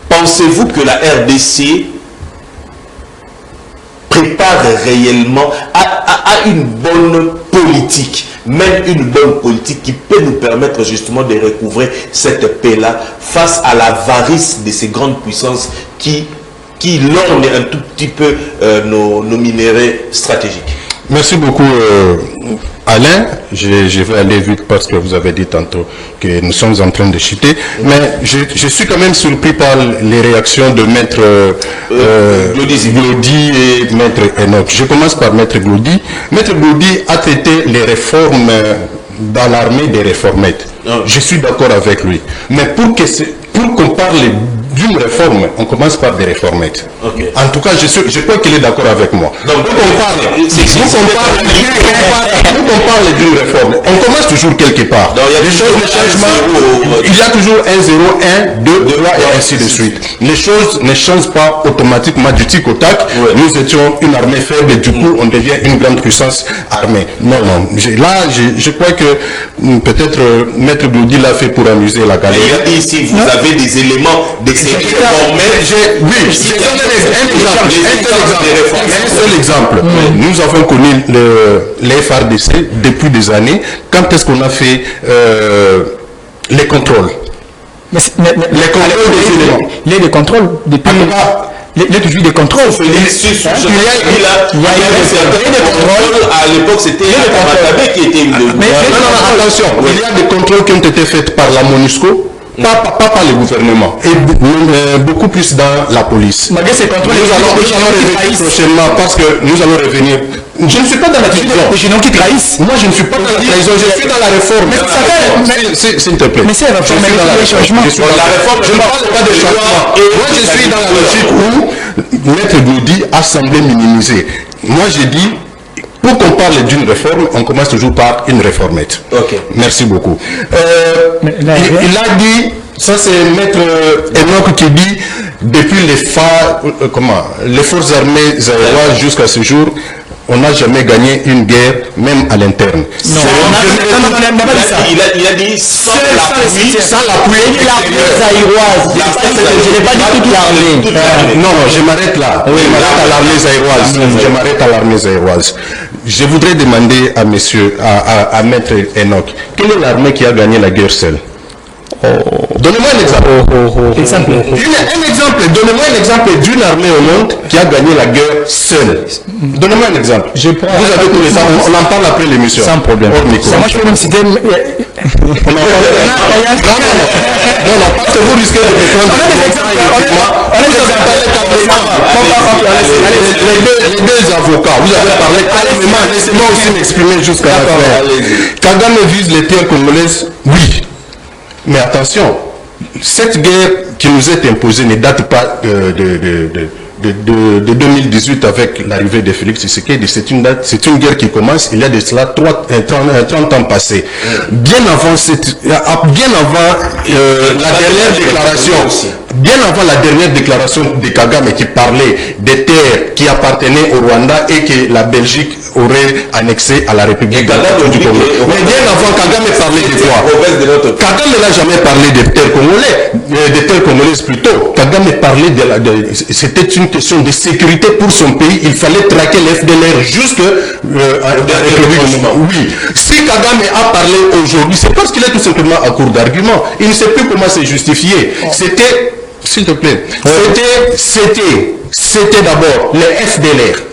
Pensez-vous que la RDC prépare réellement à une bonne politique, même une bonne politique qui peut nous permettre justement de recouvrer cette paix-là face à l'avarice de ces grandes puissances qui lorgnent un tout petit peu nos minéraux stratégiques? Merci beaucoup Alain. Je vais aller vite parce que vous avez dit tantôt que nous sommes en train de chuter. Mais je suis quand même surpris par les réactions de Maître Glody et Maître Enoch. Je commence par Maître Glody. Maître Glody a traité les réformes dans l'armée des réformettes. Je suis d'accord avec lui. Mais pour qu'on parle d'une réforme, on commence par des réformettes. En tout cas, je crois qu'il est d'accord avec moi. Donc, on parle d'une réforme, on commence toujours quelque part. Donc, il y a toujours 1, 0, 1, 2, 3 et ainsi de suite. Les choses ne changent pas automatiquement du tic au tac. Nous étions une armée faible et du coup, on devient une grande puissance armée. Non. Là, je crois que peut-être Maître Glody l'a fait pour amuser la galerie. Il y a ici, vous avez des éléments un seul exemple. Nous avons connu les FARDC depuis des années. Quand est-ce qu'on a fait les contrôles? Les contrôles des éléments. Les contrôles depuis... Il y a toujours des contrôles. Il y a des contrôles. À l'époque, c'était Matabé qui était... Non, attention. Il y a des contrôles qui ont été faits par la MONUSCO. Pas par le gouvernement, et beaucoup plus dans la police. Nous allons revenir prochainement parce que nous allons revenir. Je ne suis pas dans la trahison. Qui trahissent. Moi, je ne suis pas dans la trahison, je suis dans la réforme. S'il te plaît. Mais c'est la réforme, je suis dans la réforme. Je ne parle pas de changement. Moi, je suis dans la logique où Maître Glody a semblé minimiser. Moi, j'ai dit, pour qu'on parle d'une réforme, on commence toujours par une réformette. Merci beaucoup. Il a dit, ça c'est Maître Enoch qui dit, depuis les forces armées zaïroises jusqu'à ce jour, on n'a jamais gagné une guerre, même à l'interne. Non, il a dit sans l'appui zaïroise. Je n'ai pas dit toute l'armée. Non, je m'arrête là. Je m'arrête à l'armée zaïroise. Je voudrais demander à Maître Enoch, quelle est l'armée qui a gagné la guerre seule? Donnez-moi un exemple. Donnez-moi un exemple d'une armée au monde qui a gagné la guerre seule. Donnez-moi un exemple. Vous avez tous les temps, on en parle après l'émission. Sans problème. Moi, je peux même citer... Non, parce que vous risquez de me prendre. Les deux avocats, vous avez parlé calmement. Laissez-moi aussi m'exprimer jusqu'à la fin. Kagame vise les terres congolaises, oui. Mais attention, cette guerre qui nous est imposée ne date pas de 2018 avec l'arrivée de Félix Tshisekedi. C'est une guerre qui commence il y a de cela 30 ans passés. Bien avant la dernière déclaration de Kagame qui parlait des terres qui appartenaient au Rwanda et que la Belgique aurait annexé à la République du Congo. Mais bien avant, Kagame parlait de quoi? Kagame n'a jamais parlé des terres congolaise plutôt. Kagame parlait c'était une question de sécurité pour son pays. Il fallait traquer les FDLR jusque oui. Si Kagame a parlé aujourd'hui, c'est parce qu'il est tout simplement à court d'arguments. Il ne sait plus comment se justifier. C'était, s'il te plaît, c'était d'abord les FDLR.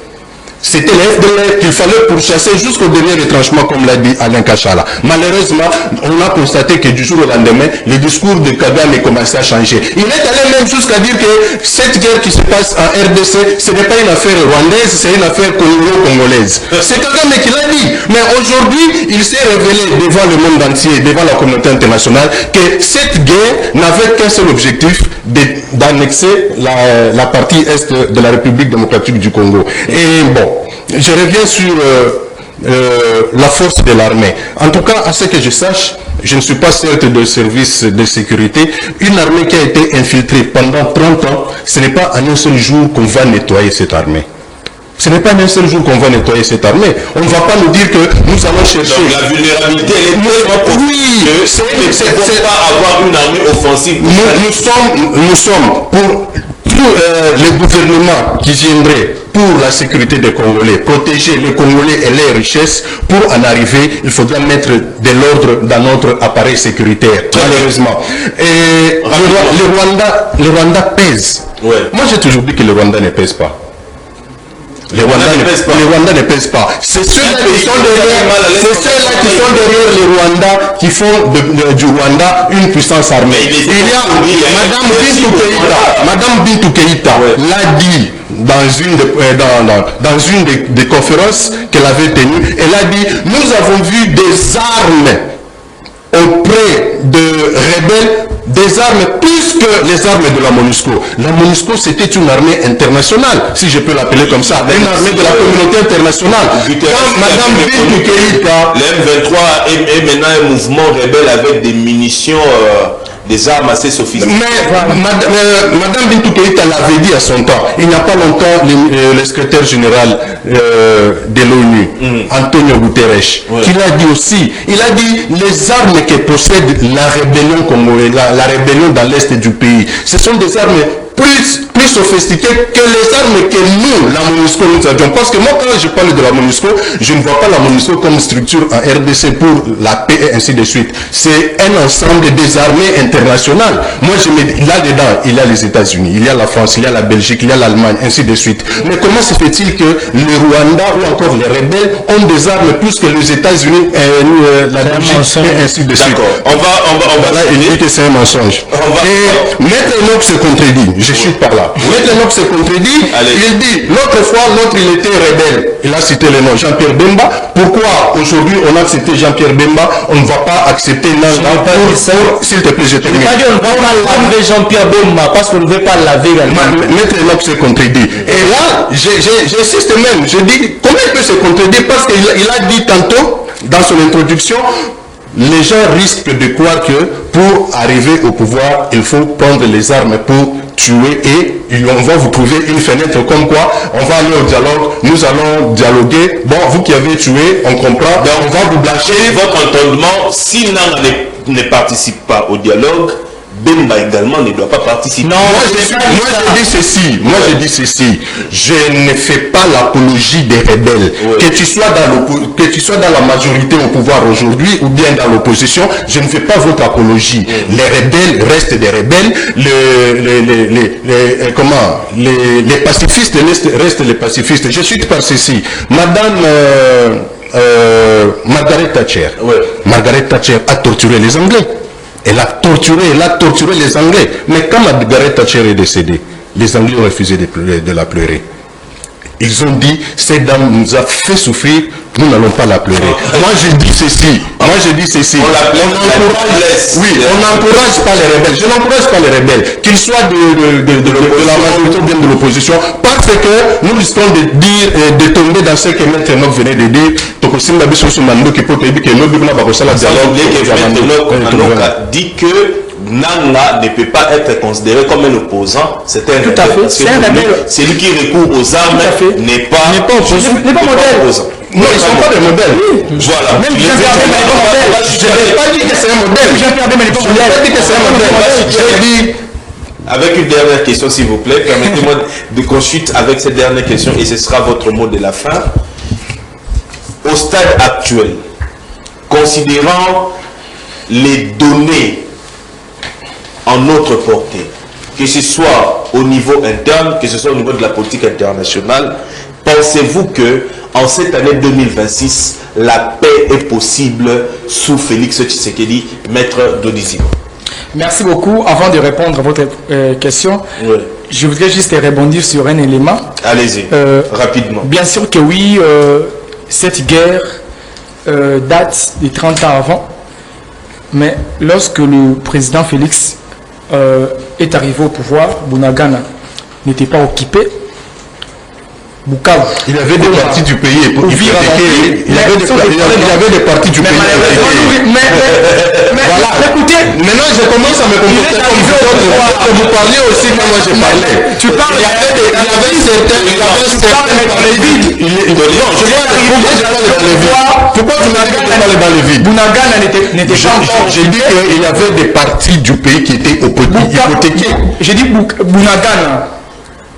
C'était les FDLR qu'il fallait pourchasser jusqu'au dernier retranchement, comme l'a dit Alain Kachala. Malheureusement, on a constaté que du jour au lendemain, le discours de Kagame commençait à changer. Il est allé même jusqu'à dire que cette guerre qui se passe en RDC, ce n'est pas une affaire rwandaise, c'est une affaire congolaise. C'est Kagame qui l'a dit. Mais aujourd'hui, il s'est révélé devant le monde entier, devant la communauté internationale, que cette guerre n'avait qu'un seul objectif, d'annexer la partie est de la République démocratique du Congo. Et bon, je reviens sur la force de l'armée. En tout cas, à ce que je sache, je ne suis pas certes de service de sécurité. Une armée qui a été infiltrée pendant 30 ans, ce n'est pas en un seul jour qu'on va nettoyer cette armée. Ce n'est pas un seul jour qu'on va nettoyer cette armée. On ne va pas nous dire que nous allons chercher... Donc la vulnérabilité, elle est tellement profonde. Oui, c'est pas avoir une armée offensive. Nous sommes pour tous les gouvernements qui viendraient pour la sécurité des Congolais, protéger les Congolais et leurs richesses. Pour en arriver, il faudra mettre de l'ordre dans notre appareil sécuritaire, malheureusement. Et le Rwanda pèse. Ouais. Moi, j'ai toujours dit que le Rwanda ne pèse pas. Les Rwandais ne pèsent pas. C'est ceux-là qui sont derrière les Rwandais qui font du Rwanda une puissance armée. Il y a Madame Bintou Keïta l'a dit dans une des conférences qu'elle avait tenues. Elle a dit, nous avons vu des armes auprès de rebelles, des armes plus que les armes de la MONUSCO. La MONUSCO, c'était une armée internationale, si je peux l'appeler comme ça, une armée de la communauté internationale. Quand Madame Bintou Keïta... Le M23 est maintenant un mouvement rebelle avec des munitions... des armes assez sophistiquées. Mais Madame Bintou Keïta l'avait dit à son temps. Il n'y a pas longtemps, le secrétaire général de l'ONU, Antonio Guterres, qui l'a dit aussi. Il a dit les armes que possède la rébellion congolaise, la rébellion dans l'est du pays, ce sont des armes plus sophistiquées que les armes que nous, la MONUSCO, nous avions. Parce que moi, quand je parle de la MONUSCO, je ne vois pas la MONUSCO comme structure en RDC pour la paix et ainsi de suite. C'est un ensemble des armées internationales. Moi, là-dedans, il y a les États-Unis, il y a la France, il y a la Belgique, il y a l'Allemagne, ainsi de suite. Mais comment se fait-il que le Rwanda ou encore les rebelles ont des armes plus que les États-Unis, la Belgique et ainsi de suite? D'accord. On va là, il dit que c'est un mensonge. Et Maître Enoch se contredit. Je suis par là. Maître Enoch se contredit. Il dit, l'autre fois, l'autre, il était rebelle. Il a cité le nom, Jean-Pierre Bemba. Pourquoi aujourd'hui on a accepté Jean-Pierre Bemba, on ne va pas accepter Nanga pour... S'il te plaît, je termine. On ne va pas laver Jean-Pierre Bemba parce qu'on ne veut pas laver également. Maître Enoch se contredit. Et là, j'insiste même, je dis, comment il peut se contredire? Parce qu'il a dit tantôt, dans son introduction, les gens risquent de croire que pour arriver au pouvoir, il faut prendre les armes pour tuer et on va vous trouver une fenêtre comme quoi on va aller au dialogue, nous allons dialoguer. Bon, vous qui avez tué, on comprend, mais on va vous blanchir. Votre entendement, si Nanga ne participe pas au dialogue, Bemba également ne doit pas participer. Non, moi je dis ceci, je ne fais pas l'apologie des rebelles. Oui. Que tu sois dans la majorité au pouvoir aujourd'hui ou bien dans l'opposition, je ne fais pas votre apologie. Oui. Les rebelles restent des rebelles, les pacifistes restent les pacifistes. Je suis par ceci. Madame Margaret Thatcher. Oui. Margaret Thatcher a torturé les Anglais. Elle a torturé les Anglais. Mais quand Margaret Thatcher est décédée, les Anglais ont refusé de la pleurer. Ils ont dit, cette dame nous a fait souffrir, nous n'allons pas la pleurer. Moi je dis ceci, on n'encourage pas les rebelles. Je n'encourage pas les rebelles, qu'ils soient de la majorité ou bien de l'opposition, parce que nous risquons de tomber dans ce que Maître Enoch venait de dire. Dit que Nanga ne peut pas être considéré comme un opposant, c'est un rebelle. Tout à fait, c'est un rebelle. Celui qui recourt aux armes n'est pas opposant. Non, ils ne sont pas des modèles. Voilà. Même Jean-Pierre Bemba n'est pas modèle. Je n'ai pas dit que c'est un modèle. Jean-Pierre Bemba n'est pas modèle. Je n'ai pas dit que c'est un modèle. J'ai dit Avec une dernière question, s'il vous plaît. Permettez-moi de consulter avec cette dernière question et ce sera votre mot de la fin. Au stade actuel, considérant les données en notre portée, que ce soit au niveau interne, que ce soit au niveau de la politique internationale, pensez-vous que en cette année 2026, la paix est possible sous Félix Tshisekedi, maître Dodizima? Merci beaucoup. Avant de répondre à votre question, oui, je voudrais juste rebondir sur un élément. Allez-y, rapidement. Bien sûr que oui, cette guerre date de 30 ans avant, mais lorsque le président Félix est arrivé au pouvoir, Bunagana n'était pas occupé. Bukavu. Il avait des parties du pays il avait des parties du pays. Mais voilà. Écoutez, maintenant je commence à me comporter comme vous parliez aussi quand moi je parlais. Tu parles. Il y avait certains vides. Pourquoi tu m'as dit que je parlais dans le vide? Bunagana n'était pas encore. J'ai dit qu'il y avait des parties du pays qui étaient hypothéquées. J'ai dit Bunagana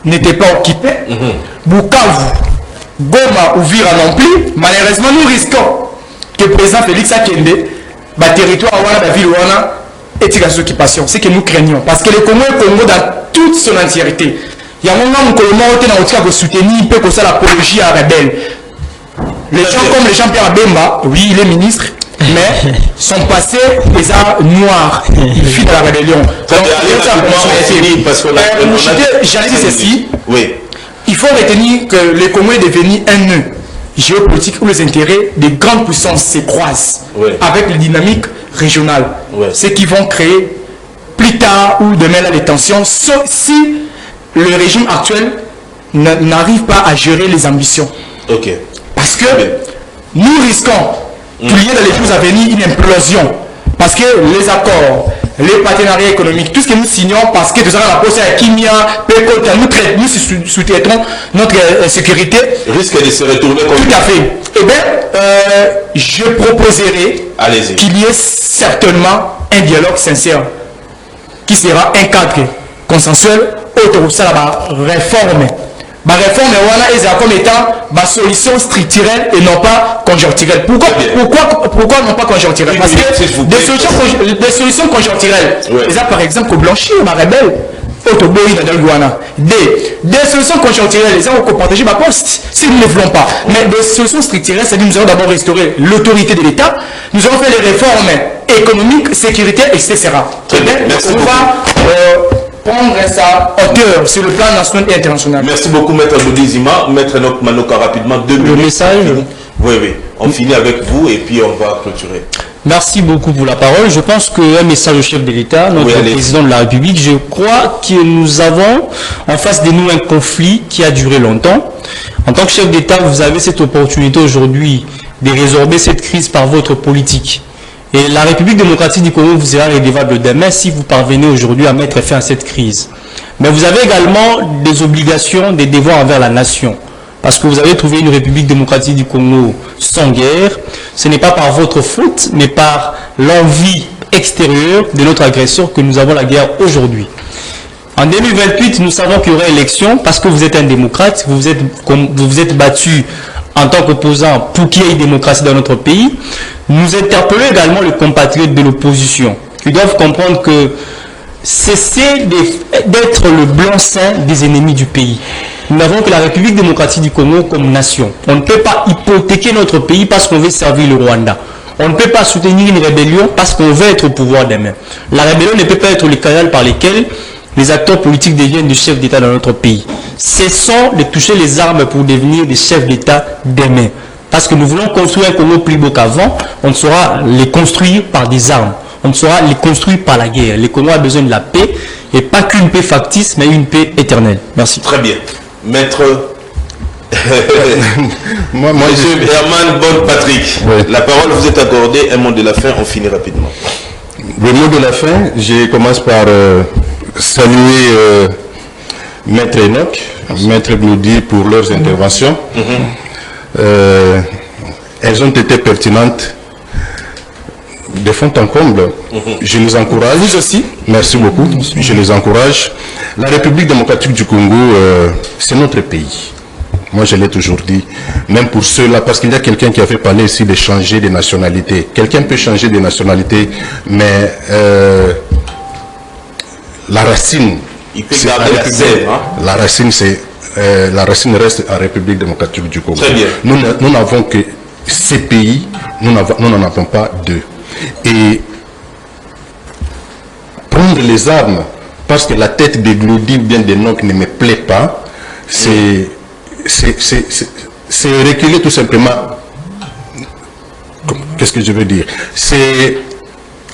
n'était pas occupé. Bukavu, Goma ou Vira non plus. Malheureusement, nous risquons que le président Félix Akende, le territoire de la ville est en occupation. C'est ce que nous craignons. Parce que le Congo est Congo dans toute son entièreté. Il y a un moment où le Congo soutenir l'apologie à rebelle. Les gens comme les Jean-Pierre Bemba, oui, il est ministre, mais son passé est noir. Il fuit de la rébellion. J'allais dire ceci. Oui. Il faut retenir que le Congo est devenu un nœud géopolitique où les intérêts des grandes puissances se croisent, oui, avec les dynamiques régionales. Oui. Ce qui vont créer plus tard ou demain là, les tensions si le régime actuel n'arrive pas à gérer les ambitions. Okay. Parce que nous risquons qu'il y ait dans les jours à venir une implosion. Parce que les accords, les partenariats économiques, tout ce que nous signons, parce que nous avons la poste à Kimia, Pekota, nous sous-traitons notre sécurité. Risque de se retourner comme... Tout à fait. Eh bien, je proposerai qu'il y ait certainement un dialogue sincère, qui sera un cadre consensuel autour de la réforme. Ma réforme est comme étant ma solution structurelle et non pas conjoncturelle. Pourquoi non pas conjoncturelle? Parce que des solutions conjoncturelles, oui, par exemple, au blanchir, ma rebelle, des solutions conjoncturelles, les gens vont partager ma poste si nous ne le voulons pas. Mais des solutions structurelles, c'est-à-dire nous allons d'abord restaurer l'autorité de l'État, nous allons faire les réformes économiques, sécuritaires, etc. Très bien, merci beaucoup. Prendre sa hauteur sur le plan national et international. Merci beaucoup, Maître Dodizima. Maître Manoka, rapidement, 2 minutes. Le message. Oui, on finit avec vous et puis on va clôturer. Merci beaucoup pour la parole. Je pense qu'un message au chef de l'État, notre président de la République, je crois que nous avons en face de nous un conflit qui a duré longtemps. En tant que chef d'État, vous avez cette opportunité aujourd'hui de résorber cette crise par votre politique. Et la République démocratique du Congo vous sera redevable demain si vous parvenez aujourd'hui à mettre fin à cette crise. Mais vous avez également des obligations, des devoirs envers la nation. Parce que vous avez trouvé une République démocratique du Congo sans guerre. Ce n'est pas par votre faute, mais par l'envie extérieure de notre agresseur que nous avons la guerre aujourd'hui. En 2028, nous savons qu'il y aura élection parce que vous êtes un démocrate, vous vous êtes battu en tant qu'opposant pour qu'il y ait une démocratie dans notre pays. Nous interpellons également les compatriotes de l'opposition qui doivent comprendre que cessez d'être le blanc-seing des ennemis du pays. Nous n'avons que la République démocratique du Congo comme nation. On ne peut pas hypothéquer notre pays parce qu'on veut servir le Rwanda. On ne peut pas soutenir une rébellion parce qu'on veut être au pouvoir demain. La rébellion ne peut pas être le canal par lequel les acteurs politiques deviennent des chefs d'État dans notre pays. Cessons de toucher les armes pour devenir des chefs d'État demain. Parce que nous voulons construire un Congo plus beau qu'avant, on ne saura les construire par des armes. On ne saura les construire par la guerre. Le Congo a besoin de la paix, et pas qu'une paix factice, mais une paix éternelle. Merci. Très bien. Maître Monsieur Herman Bonne-Patrick, oui, la parole vous est accordée. Un mot de la fin, on finit rapidement. Le mot de la fin, je commence par saluer Maître Enoch, Maître Bloudi pour leurs interventions. Elles ont été pertinentes de fond en comble. Je les encourage. Vous aussi. Merci beaucoup. Je les encourage. La République démocratique du Congo, c'est notre pays. Moi, je l'ai toujours dit, même pour ceux-là, parce qu'il y a quelqu'un qui avait parlé ici de changer de nationalité. Quelqu'un peut changer de nationalité, mais la racine, c'est la racine, c'est la racine reste à République démocratique du Congo. Très bien. Nous n'avons que ces pays, nous n'en avons pas deux. Et prendre les armes parce que la tête des Glody ou bien des Nocs ne me plaît pas, c'est reculer tout simplement. Qu'est-ce que je veux dire? C'est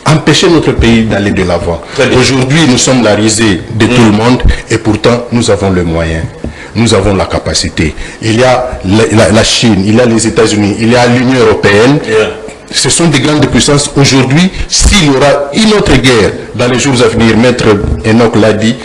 empêcher notre pays d'aller de l'avant. Aujourd'hui, nous sommes la risée de tout le monde et pourtant, nous avons le moyen. Nous avons la capacité. Il y a la Chine, il y a les États-Unis, il y a l'Union européenne. Ce sont des grandes puissances. Aujourd'hui, s'il y aura une autre guerre dans les jours à venir, Maître Enoch l'a dit,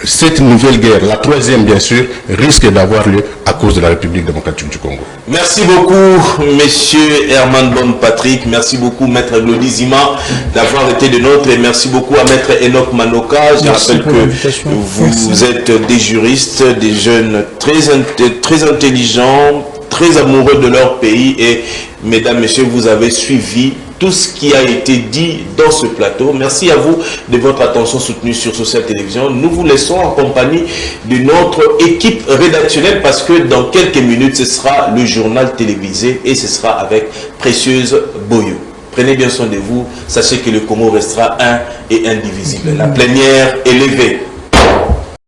cette nouvelle guerre, la troisième bien sûr, risque d'avoir lieu à cause de la République démocratique du Congo. Merci beaucoup, Monsieur Herman Bonne-Patrick. Merci beaucoup, Maître Glody Zima, d'avoir été de nôtres. Et merci beaucoup à Maître Enoch Manoka. Je rappelle que vous êtes des juristes, des jeunes très intelligents, très amoureux de leur pays. Et, mesdames, messieurs, vous avez suivi tout ce qui a été dit dans ce plateau. Merci à vous de votre attention soutenue sur Social Télévision. Nous vous laissons en compagnie de notre équipe rédactionnelle parce que dans quelques minutes, ce sera le journal télévisé et ce sera avec Précieuse Boyo. Prenez bien soin de vous. Sachez que le Congo restera un et indivisible. La plénière est levée.